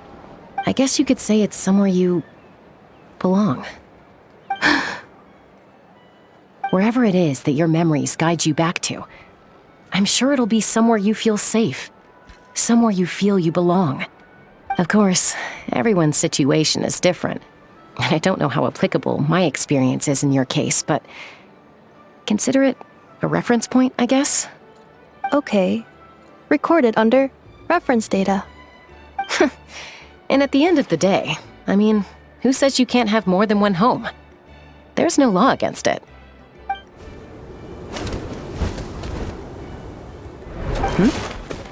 I guess you could say it's somewhere you belong. Wherever it is that your memories guide you back to, I'm sure it'll be somewhere you feel safe. Somewhere you feel you belong. Of course, everyone's situation is different, and I don't know how applicable my experience is in your case, but consider it a reference point, I guess? Okay. Recorded under reference data. And at the end of the day, I mean, who says you can't have more than one home? There's no law against it.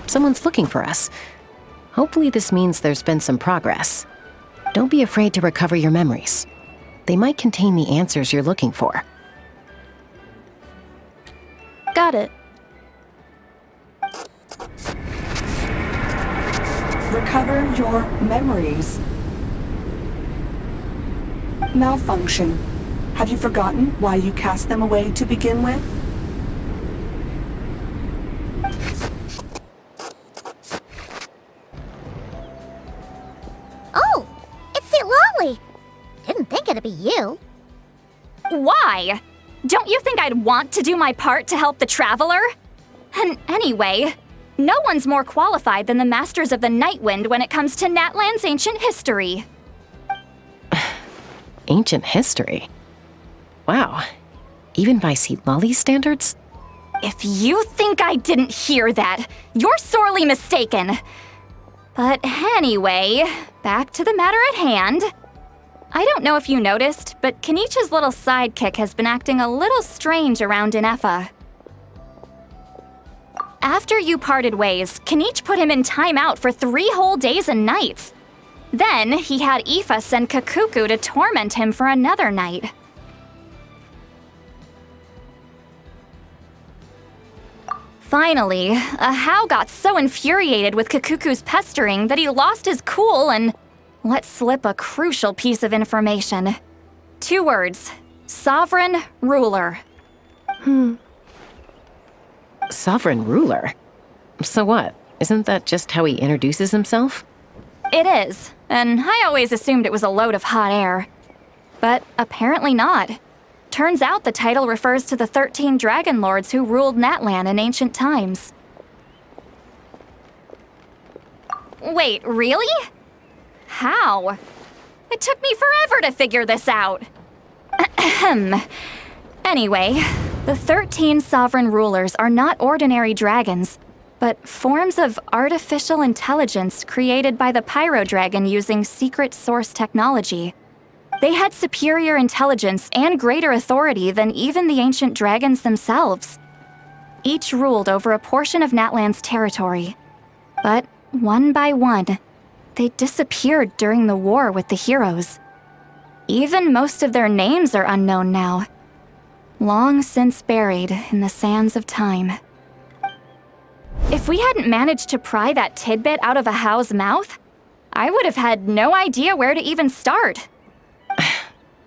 Someone's looking for us. Hopefully this means there's been some progress. Don't be afraid to recover your memories. They might contain the answers you're looking for. Got it. Recover your memories. Malfunction. Have you forgotten why you cast them away to begin with? Oh, it's Lolly. Didn't think it'd be you. Why? Don't you think I'd want to do my part to help the Traveler? And anyway, no one's more qualified than the Masters of the Nightwind when it comes to Natlan's ancient history. Ancient history? Wow. Even by Lolly's standards? If you think I didn't hear that, you're sorely mistaken. But anyway, back to the matter at hand. I don't know if you noticed, but Kenichi's little sidekick has been acting a little strange around Ineffa. After you parted ways, Kenichi put him in timeout for 3 whole days and nights. Then he had Aoife send Kakuku to torment him for another night. Finally, Ahau got so infuriated with Kakuku's pestering that he lost his cool and let slip a crucial piece of information. 2 words: Sovereign Ruler. Sovereign ruler? So what? Isn't that just how he introduces himself? It is, and I always assumed it was a load of hot air. But apparently not. Turns out the title refers to the 13 Dragon Lords who ruled Natlan in ancient times. Wait, really? How? It took me forever to figure this out. Anyway, the 13 sovereign rulers are not ordinary dragons, but forms of artificial intelligence created by the Pyro Dragon using secret source technology. They had superior intelligence and greater authority than even the ancient dragons themselves. Each ruled over a portion of Natlan's territory. But one by one, they disappeared during the war with the heroes. Even most of their names are unknown now. Long since buried in the sands of time. If we hadn't managed to pry that tidbit out of Ahau's mouth, I would have had no idea where to even start.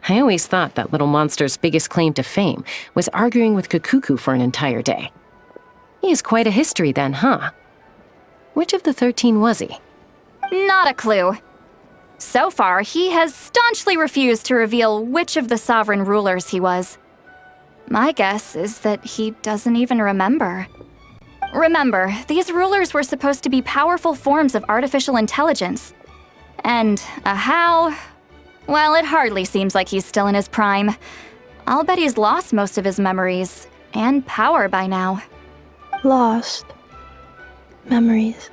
I always thought that little monster's biggest claim to fame was arguing with Kakuku for an entire day. He has quite a history then, huh? Which of the 13 was he? Not a clue. So far, he has staunchly refused to reveal which of the sovereign rulers he was. My guess is that he doesn't even remember. Remember, these rulers were supposed to be powerful forms of artificial intelligence. And Ahau, well, it hardly seems like he's still in his prime. I'll bet he's lost most of his memories and power by now. Lost. Memories.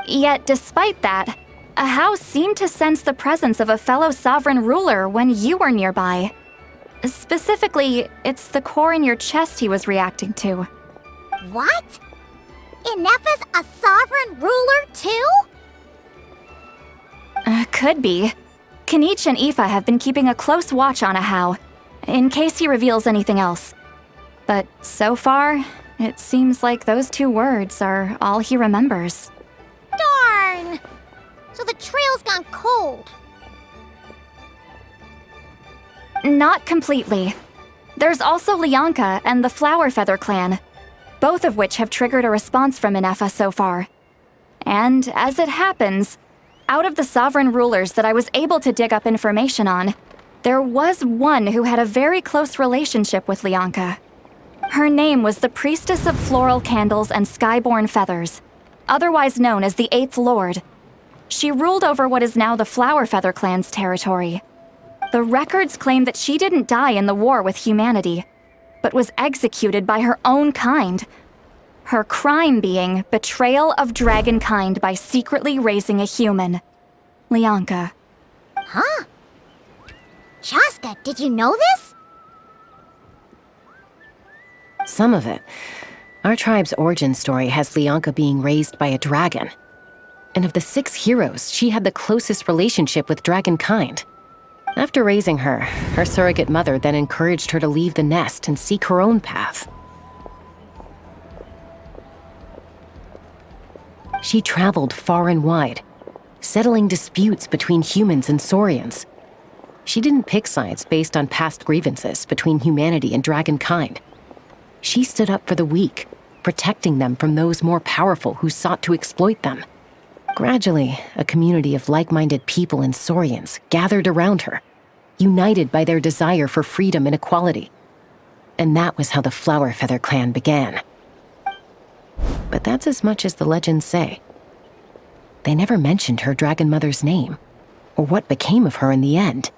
Yet, despite that, Ahau seemed to sense the presence of a fellow sovereign ruler when you were nearby. Specifically, it's the core in your chest he was reacting to. What? Ineffa's a sovereign ruler too? Could be. Kenichi and Aoife have been keeping a close watch on Ahau, in case he reveals anything else. But so far, it seems like those 2 words are all he remembers. Darn! So the trail's gone cold. Not completely. There's also Lianka and the Flower Feather clan, both of which have triggered a response from Ineffa so far. And as it happens, out of the sovereign rulers that I was able to dig up information on, there was one who had a very close relationship with Lianka. Her name was the Priestess of Floral Candles and Skyborn Feathers, otherwise known as the 8th Lord. She ruled over what is now the Flower Feather clan's territory. The records claim that she didn't die in the war with humanity, but was executed by her own kind. Her crime being betrayal of dragonkind by secretly raising a human. Lianka. Huh? Shasta, did you know this? Some of it. Our tribe's origin story has Lyanka being raised by a dragon. And of the 6 heroes, she had the closest relationship with dragonkind. After raising her, her surrogate mother then encouraged her to leave the nest and seek her own path. She traveled far and wide, settling disputes between humans and Saurians. She didn't pick sides based on past grievances between humanity and dragonkind. She stood up for the weak, protecting them from those more powerful who sought to exploit them. Gradually, a community of like-minded people and Saurians gathered around her, united by their desire for freedom and equality. And that was how the Flower Feather clan began. But that's as much as the legends say. They never mentioned her dragon mother's name, or what became of her in the end.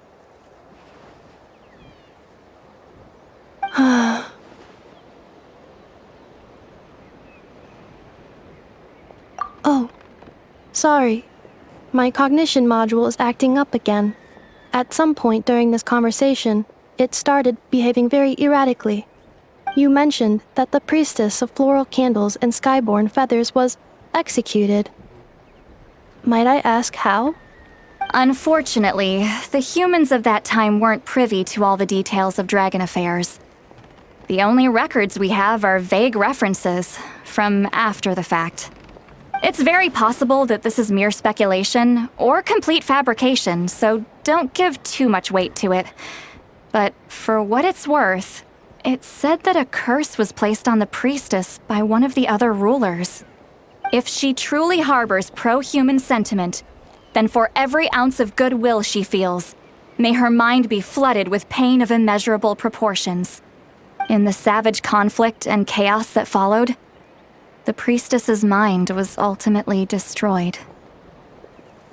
Oh, sorry. My cognition module is acting up again. At some point during this conversation, it started behaving very erratically. You mentioned that the priestess of floral candles and skyborn feathers was executed. Might I ask how? Unfortunately, the humans of that time weren't privy to all the details of dragon affairs. The only records we have are vague references from after the fact. It's very possible that this is mere speculation or complete fabrication, so don't give too much weight to it. But for what it's worth, it's said that a curse was placed on the priestess by one of the other rulers. If she truly harbors pro-human sentiment, then for every ounce of goodwill she feels, may her mind be flooded with pain of immeasurable proportions. In the savage conflict and chaos that followed, the priestess's mind was ultimately destroyed.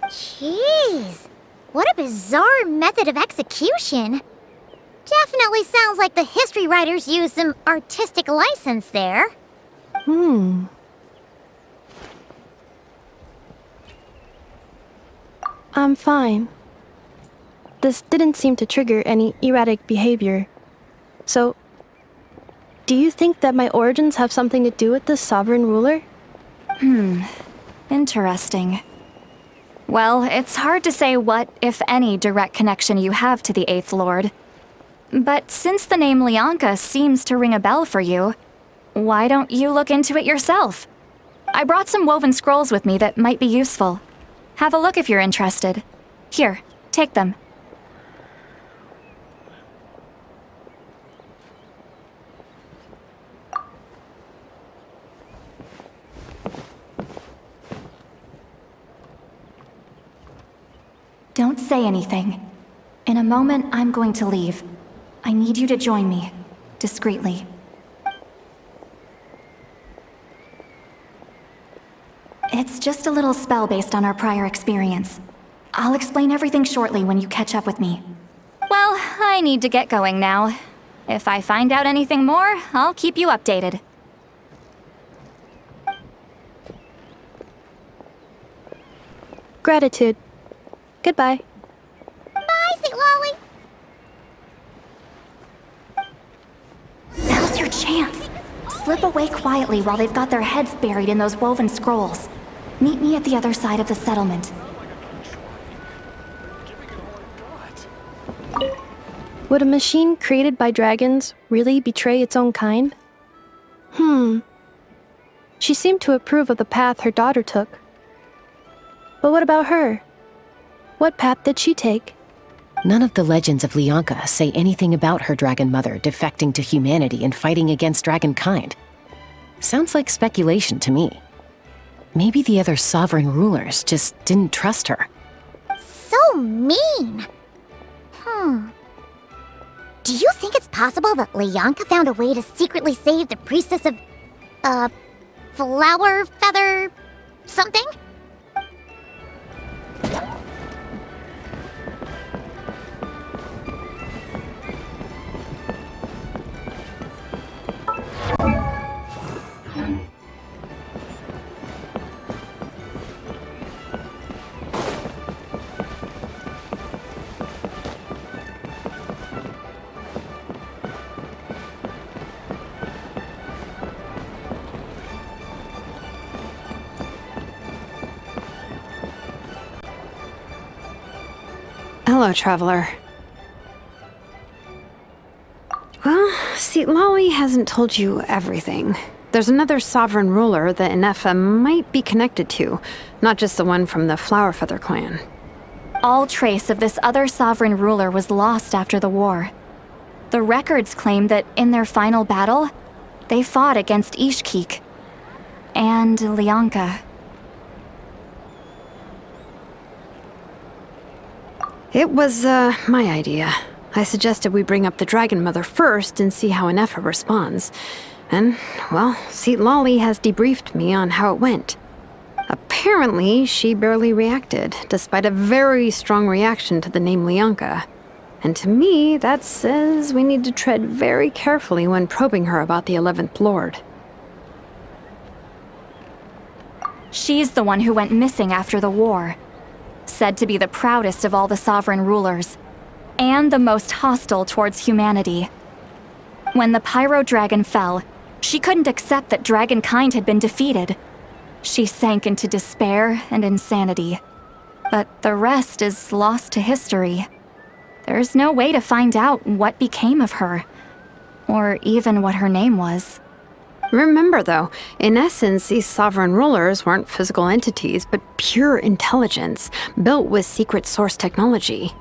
Jeez, what a bizarre method of execution. Definitely sounds like the history writers used some artistic license there. I'm fine. This didn't seem to trigger any erratic behavior. So, do you think that my origins have something to do with this sovereign ruler? Interesting. Well, it's hard to say what, if any, direct connection you have to the Eighth Lord. But since the name Lyanka seems to ring a bell for you, why don't you look into it yourself? I brought some woven scrolls with me that might be useful. Have a look if you're interested. Here, take them. Don't say anything. In a moment, I'm going to leave. I need you to join me, discreetly. It's just a little spell based on our prior experience. I'll explain everything shortly when you catch up with me. Well, I need to get going now. If I find out anything more, I'll keep you updated. Gratitude. Goodbye. Bye, Sweet Lolly. Now's your chance. Slip away quietly while they've got their heads buried in those woven scrolls. Meet me at the other side of the settlement. Would a machine created by dragons really betray its own kind? She seemed to approve of the path her daughter took. But what about her? What path did she take? None of the legends of Lyanka say anything about her dragon mother defecting to humanity and fighting against dragonkind. Sounds like speculation to me. Maybe the other sovereign rulers just didn't trust her. So mean. Do you think it's possible that Lyanka found a way to secretly save the priestess of, Flower Feather something? Hello, Traveler. Well, see, Lolly hasn't told you everything. There's another sovereign ruler that Ineffa might be connected to, not just the one from the Flower Feather clan. All trace of this other sovereign ruler was lost after the war. The records claim that in their final battle, they fought against Ishkik and Lianka. It was, my idea. I suggested we bring up the Dragon Mother first and see how Ineffa responds. And, well, see, Lolly has debriefed me on how it went. Apparently, she barely reacted, despite a very strong reaction to the name Lianka. And to me, that says we need to tread very carefully when probing her about the 11th Lord. She's the one who went missing after the war. Said to be the proudest of all the sovereign rulers, and the most hostile towards humanity. When the Pyro Dragon fell, she couldn't accept that dragonkind had been defeated. She sank into despair and insanity. But the rest is lost to history. There's no way to find out what became of her, or even what her name was. Remember, though, in essence, these sovereign rulers weren't physical entities, but pure intelligence, built with secret source technology.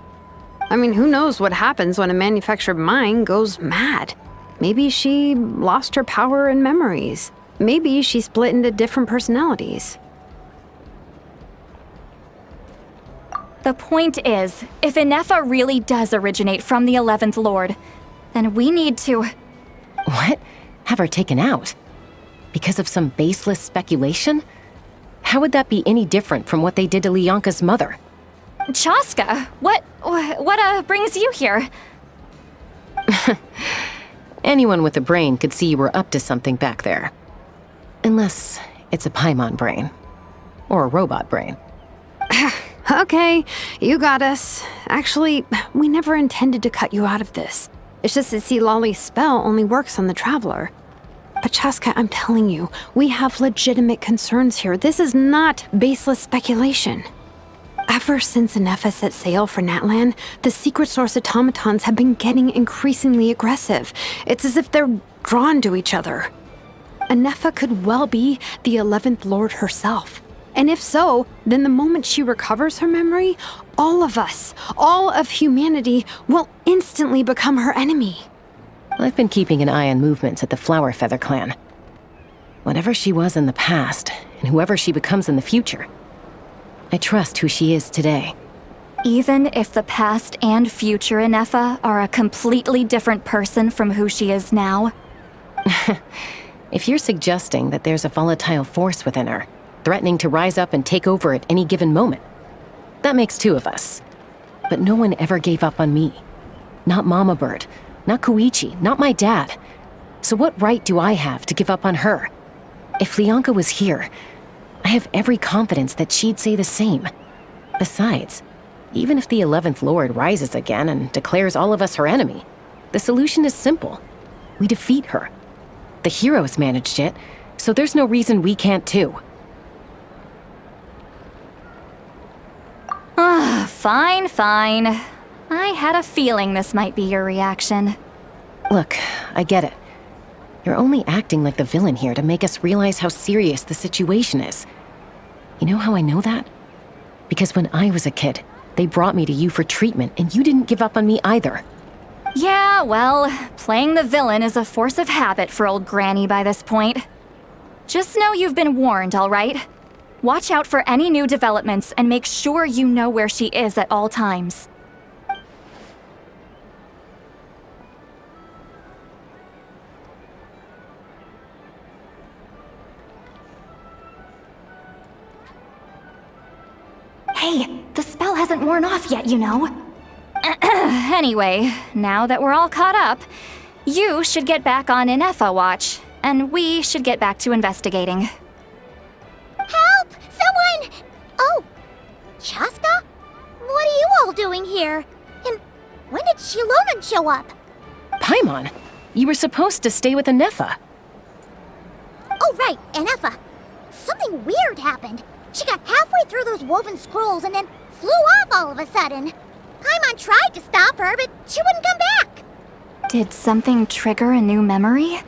I mean, who knows what happens when a manufactured mind goes mad? Maybe she lost her power and memories. Maybe she split into different personalities. The point is, if Ineffa really does originate from the 11th Lord, then we need to... What? Have her taken out? Because of some baseless speculation? How would that be any different from what they did to Lianka's mother? Chaska, what brings you here? Anyone with a brain could see you were up to something back there. Unless it's a Paimon brain. Or a robot brain. Okay, you got us. Actually, we never intended to cut you out of this. It's just that, see, Lolly's spell only works on the Traveler. But Chaska, I'm telling you, we have legitimate concerns here. This is not baseless speculation. Ever since Ineffa set sail for Natlan, the secret source automatons have been getting increasingly aggressive. It's as if they're drawn to each other. Ineffa could well be the 11th Lord herself. And if so, then the moment she recovers her memory, all of us, all of humanity, will instantly become her enemy. I've been keeping an eye on movements at the Flower Feather clan. Whatever she was in the past, and whoever she becomes in the future, I trust who she is today. Even if the past and future Ineffa are a completely different person from who she is now? If you're suggesting that there's a volatile force within her, threatening to rise up and take over at any given moment, that makes two of us. But no one ever gave up on me. Not Mama Bird, not Koichi, not my dad. So what right do I have to give up on her? If Lianka was here, I have every confidence that she'd say the same. Besides, even if the 11th Lord rises again and declares all of us her enemy, the solution is simple. We defeat her. The heroes managed it, so there's no reason we can't too. Fine. I had a feeling this might be your reaction. Look, I get it. You're only acting like the villain here to make us realize how serious the situation is. You know how I know that? Because when I was a kid, they brought me to you for treatment, and you didn't give up on me either. Yeah, well, playing the villain is a force of habit for old Granny by this point. Just know you've been warned, all right? Watch out for any new developments and make sure you know where she is at all times. Hey, the spell hasn't worn off yet, you know. Anyway, now that we're all caught up, you should get back on Ineffa watch, and we should get back to investigating. Help! Someone! Oh, Chaska? What are you all doing here? And when did Shilonan show up? Paimon, you were supposed to stay with Ineffa. Oh, right, Ineffa. Something weird happened. She got halfway through those woven scrolls and then flew off all of a sudden. Paimon tried to stop her, but she wouldn't come back. Did something trigger a new memory?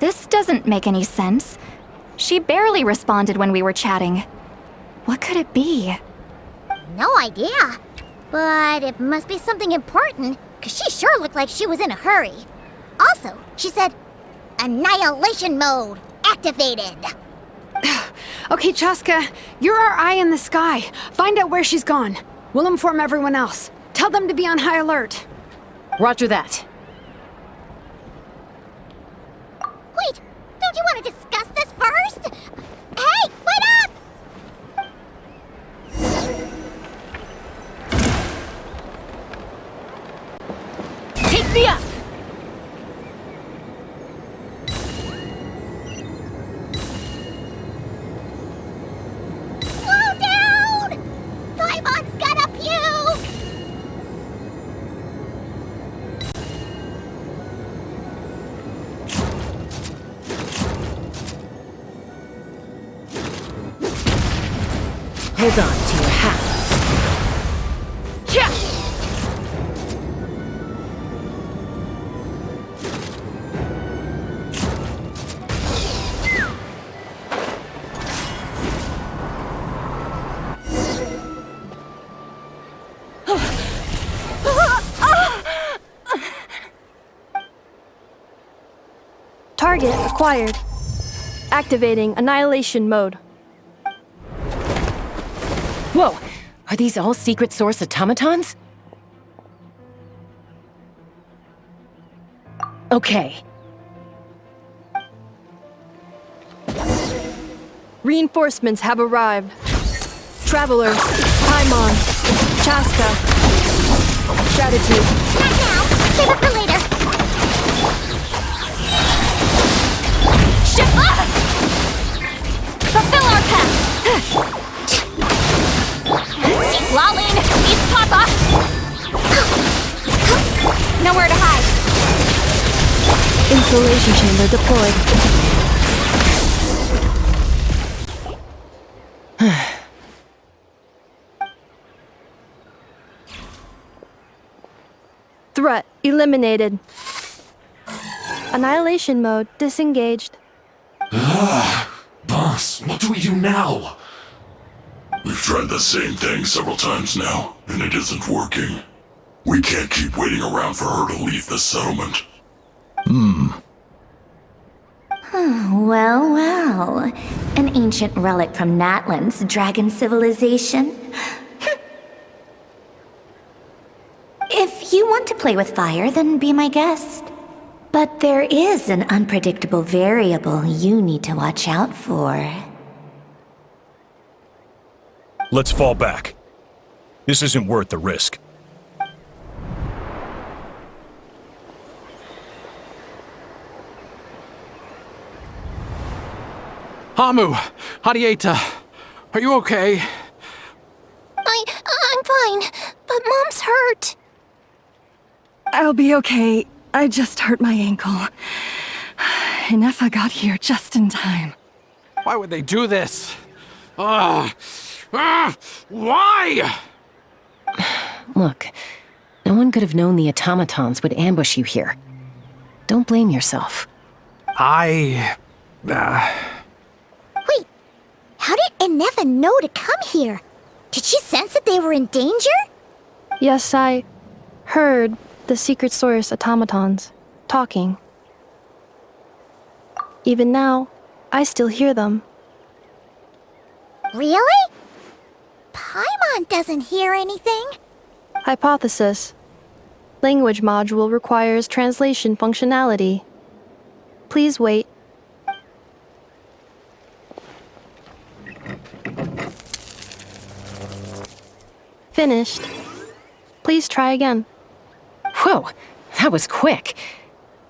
This doesn't make any sense. She barely responded when we were chatting. What could it be? No idea. But it must be something important, because she sure looked like she was in a hurry. Also, she said, Annihilation mode activated. Okay, Chaska, you're our eye in the sky. Find out where she's gone. We'll inform everyone else. Tell them to be on high alert. Roger that. Wait, don't you want to discuss this first? Hey, wait up! Take me up! Slow down! Paimon's gonna puke! Hold on to your hats. Yeah! Target acquired. Activating annihilation mode. Whoa! Are these all secret source automatons? Okay. Reinforcements have arrived. Traveler, Paimon, Chaska. Gratitude. Not now! Save it for later! Ship up! Fulfill our pact! Seek Lalin! East Papa! Nowhere to hide. Insulation chamber deployed. Threat eliminated. Annihilation mode disengaged. Boss, what do we do now? We've tried the same thing several times now, and it isn't working. We can't keep waiting around for her to leave the settlement. Well, well. An ancient relic from Natlan's dragon civilization. If you want to play with fire, then be my guest. But there is an unpredictable variable you need to watch out for. Let's fall back. This isn't worth the risk. Hamu, Hadieta, are you okay? I'm fine, but Mom's hurt. I'll be okay. I just hurt my ankle. Ineffa got here just in time. Why would they do this? Why? Look, no one could have known the automatons would ambush you here. Don't blame yourself. Wait, how did Ineffa know to come here? Did she sense that they were in danger? Yes, I heard the secret source automatons talking. Even now, I still hear them. Really? Paimon doesn't hear anything. Hypothesis. Language module requires translation functionality. Please wait. Finished. Please try again. Whoa, that was quick.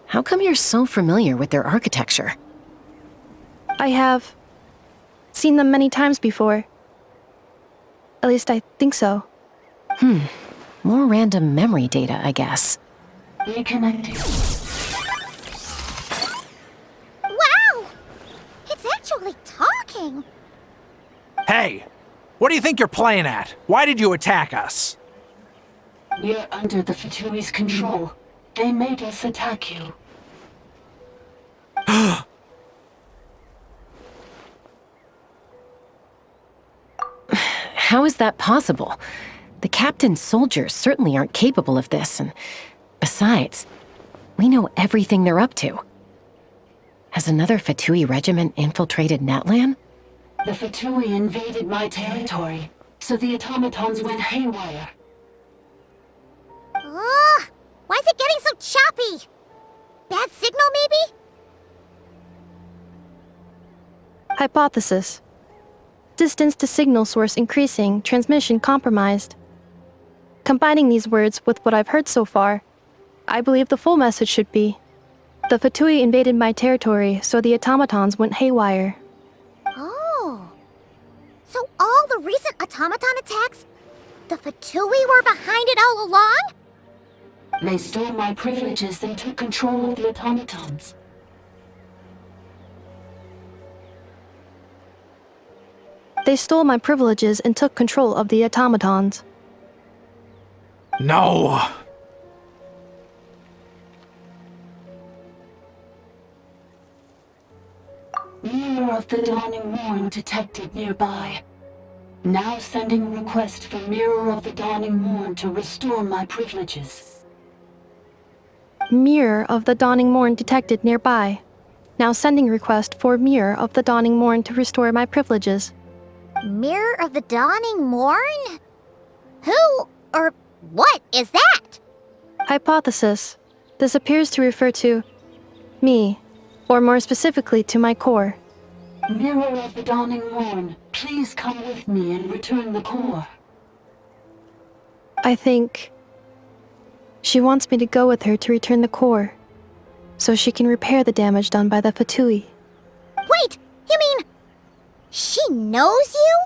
How come you're so familiar with their architecture? I have seen them many times before. At least I think so. More random memory data, I guess. Reconnecting. Wow! It's actually talking. Hey, what do you think you're playing at? Why did you attack us? We're under the Fatui's control. They made us attack you. How is that possible? The captain's soldiers certainly aren't capable of this, and besides, we know everything they're up to. Has another Fatui regiment infiltrated Natlan? The Fatui invaded my territory, so the automatons went haywire. Ugh! Why is it getting so choppy? Bad signal, maybe? Hypothesis. Distance to signal source increasing, transmission compromised. Combining these words with what I've heard so far, I believe the full message should be: the Fatui invaded my territory, so the automatons went haywire. Oh. So all the recent automaton attacks, the Fatui were behind it all along? They stole my privileges and took control of the automatons. They stole my privileges and took control of the automatons. No! Mirror of the Dawning Morn detected nearby. Now sending request for Mirror of the Dawning Morn to restore my privileges. Mirror of the Dawning Morn detected nearby. Now sending request for Mirror of the Dawning Morn to restore my privileges. Mirror of the Dawning Morn? Who or what is that? Hypothesis. This appears to refer to me, or more specifically to my core. Mirror of the Dawning Morn, please come with me and return the core. I think she wants me to go with her to return the core, so she can repair the damage done by the Fatui. Wait, you mean she knows you?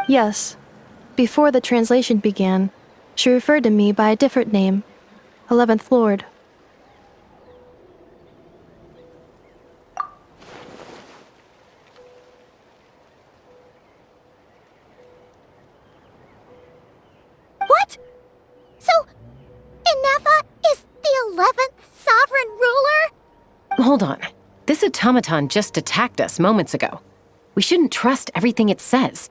Yes. Before the translation began, she referred to me by a different name, 11th Lord. What? So, Ineffa is the 11th sovereign ruler? Hold on. This automaton just attacked us moments ago. We shouldn't trust everything it says.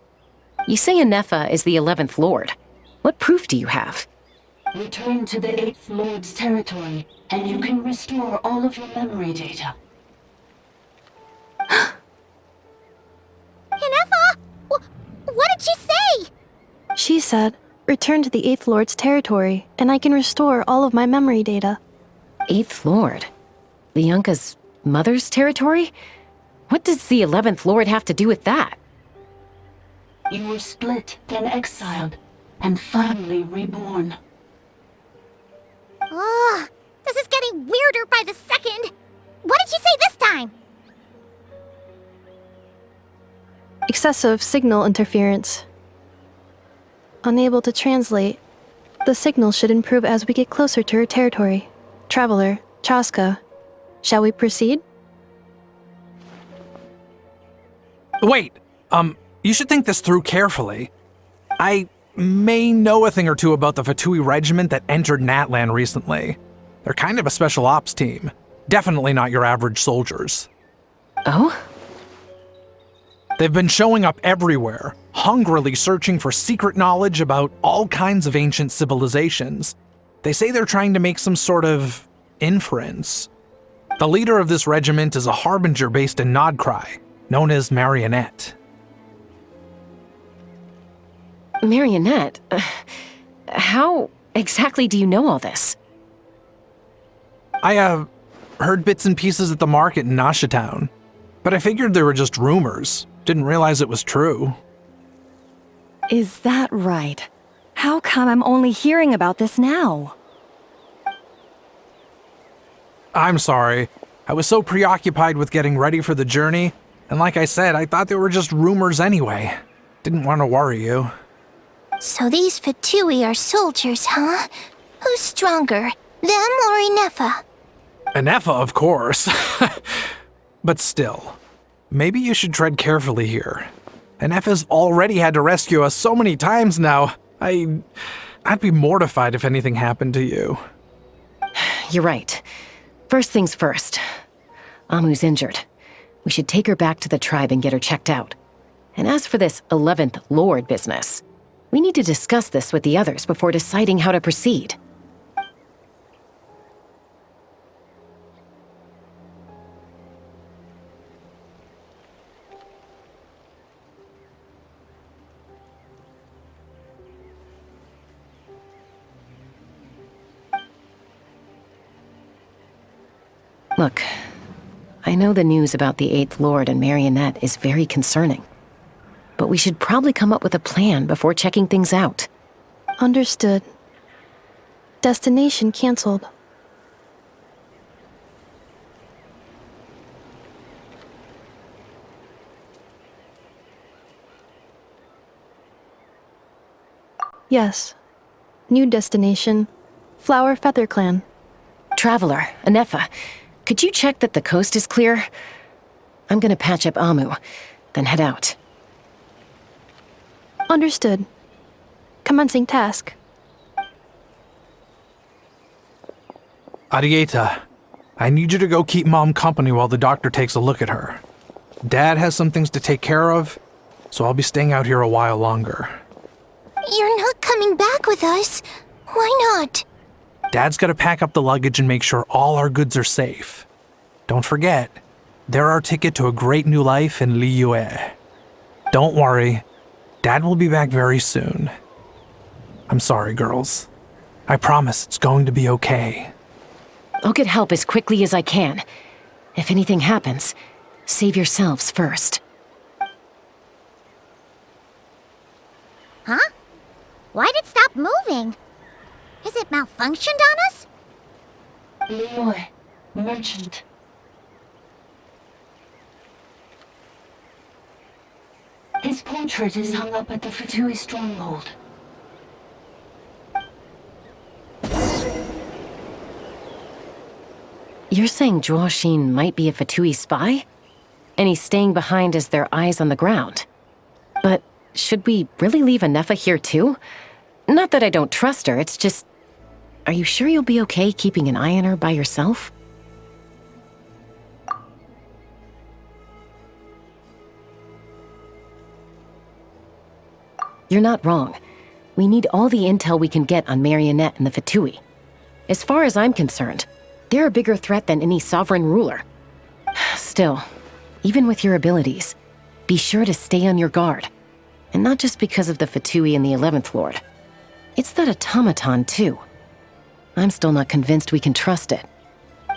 You say Ineffa is the 11th Lord. What proof do you have? Return to the 8th Lord's territory, and you can restore all of your memory data. Ineffa? What did she say? She said, return to the 8th Lord's territory, and I can restore all of my memory data. 8th Lord? Lianka's mother's territory? What does the 11th Lord have to do with that? You were split, then exiled, and finally reborn. Ugh, this is getting weirder by the second. What did she say this time? Excessive signal interference. Unable to translate. The signal should improve as we get closer to her territory. Traveler, Chaska, shall we proceed? Wait, you should think this through carefully. I may know a thing or two about the Fatui regiment that entered Natlan recently. They're kind of a special ops team. Definitely not your average soldiers. Oh? They've been showing up everywhere, hungrily searching for secret knowledge about all kinds of ancient civilizations. They say they're trying to make some sort of inference. The leader of this regiment is a harbinger based in Nodcry, known as Marionette. Marionette? How exactly do you know all this? I, heard bits and pieces at the market in Nashatown, but I figured they were just rumors. Didn't realize it was true. Is that right? How come I'm only hearing about this now? I'm sorry. I was so preoccupied with getting ready for the journey, and like I said, I thought they were just rumors anyway. Didn't want to worry you. So these Fatui are soldiers, huh? Who's stronger, them or Ineffa? Ineffa, of course. But still, maybe you should tread carefully here. Ineffa's already had to rescue us so many times now. I I'd be mortified if anything happened to you. You're right. First things first. Amu's injured. We should take her back to the tribe and get her checked out. And as for this 11th Lord business, we need to discuss this with the others before deciding how to proceed. Look, I know the news about the 8th Lord and Marionette is very concerning, but we should probably come up with a plan before checking things out. Understood. Destination canceled. Yes. New destination, Flower Feather Clan. Traveler, Ineffa, could you check that the coast is clear? I'm gonna patch up Amu, then head out. Understood. Commencing task. Arieta, I need you to go keep Mom company while the doctor takes a look at her. Dad has some things to take care of, so I'll be staying out here a while longer. You're not coming back with us. Why not? Dad's gotta pack up the luggage and make sure all our goods are safe. Don't forget, they're our ticket to a great new life in Liyue. Don't worry, Dad will be back very soon. I'm sorry, girls. I promise it's going to be okay. I'll get help as quickly as I can. If anything happens, save yourselves first. Huh? Why'd it stop moving? Has it malfunctioned on us? Leroy, merchant. His portrait is hung up at the Fatui stronghold. You're saying Zhuoxin might be a Fatui spy? And he's staying behind as their eyes on the ground. But should we really leave Ineffa here too? Not that I don't trust her, it's just... Are you sure you'll be okay keeping an eye on her by yourself? You're not wrong. We need all the intel we can get on Marionette and the Fatui. As far as I'm concerned, they're a bigger threat than any sovereign ruler. Still, even with your abilities, be sure to stay on your guard. And not just because of the Fatui and the 11th Lord. It's that automaton, too. I'm still not convinced we can trust it.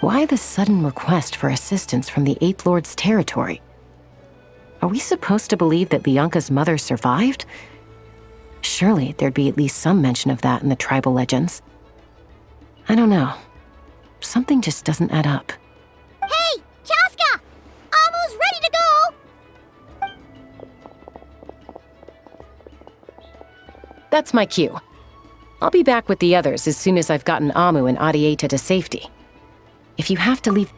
Why the sudden request for assistance from the 8th Lord's territory? Are we supposed to believe that Lianka's mother survived? Surely there'd be at least some mention of that in the tribal legends. I don't know. Something just doesn't add up. Hey, Chaska! Amu's ready to go! That's my cue. I'll be back with the others as soon as I've gotten Amu and Arieta to safety. If you have to leave...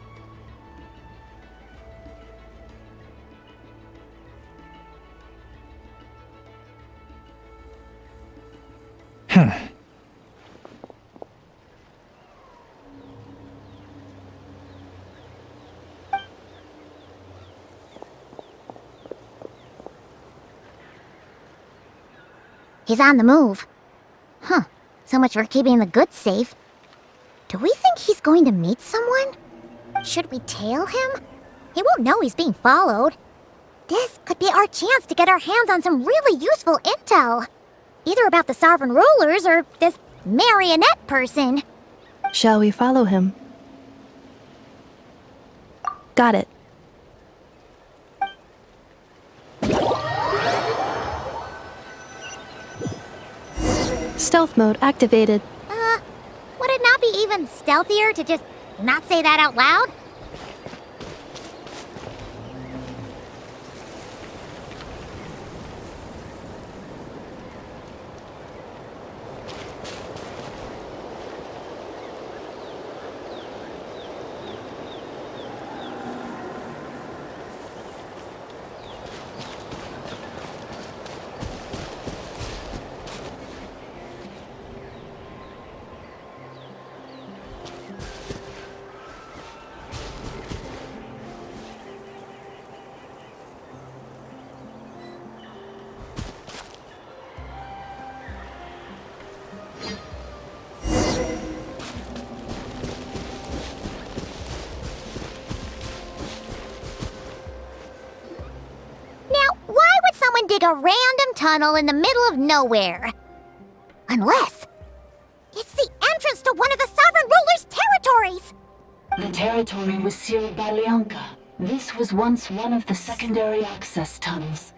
He's on the move. Huh. So much for keeping the goods safe. Do we think he's going to meet someone? Should we tail him? He won't know he's being followed. This could be our chance to get our hands on some really useful intel. Either about the sovereign rulers or this marionette person. Shall we follow him? Got it. Stealth mode activated. Would it not be even stealthier to just not say that out loud? someone dig a random tunnel in the middle of nowhere. Unless it's the entrance to one of the Sovereign Ruler's territories! The territory was sealed by Lianka. This was once one of the secondary access tunnels.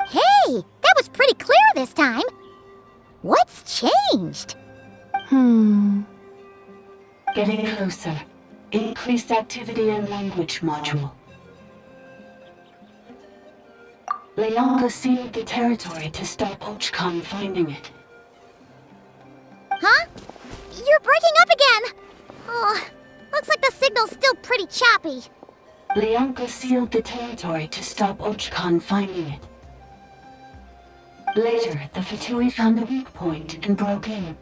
Hey, that was pretty clear this time. What's changed? Getting closer. Increased activity in language module. Lianka sealed the territory to stop Ochkan finding it. Huh? You're breaking up again! Oh, looks like the signal's still pretty choppy. Lianka sealed the territory to stop Ochkan finding it. Later, the Fatui found a weak point and broke in.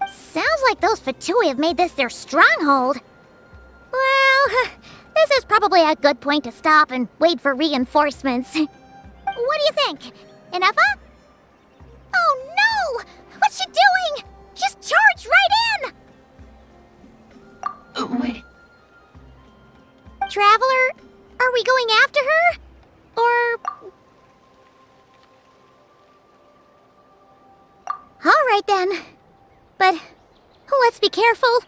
Sounds like those Fatui have made this their stronghold. Well, this is probably a good point to stop and wait for reinforcements. What do you think, Ineffa? Oh no! What's she doing? Just charge right in! Wait. Traveler, are we going after her? Or... All right then. But let's be careful.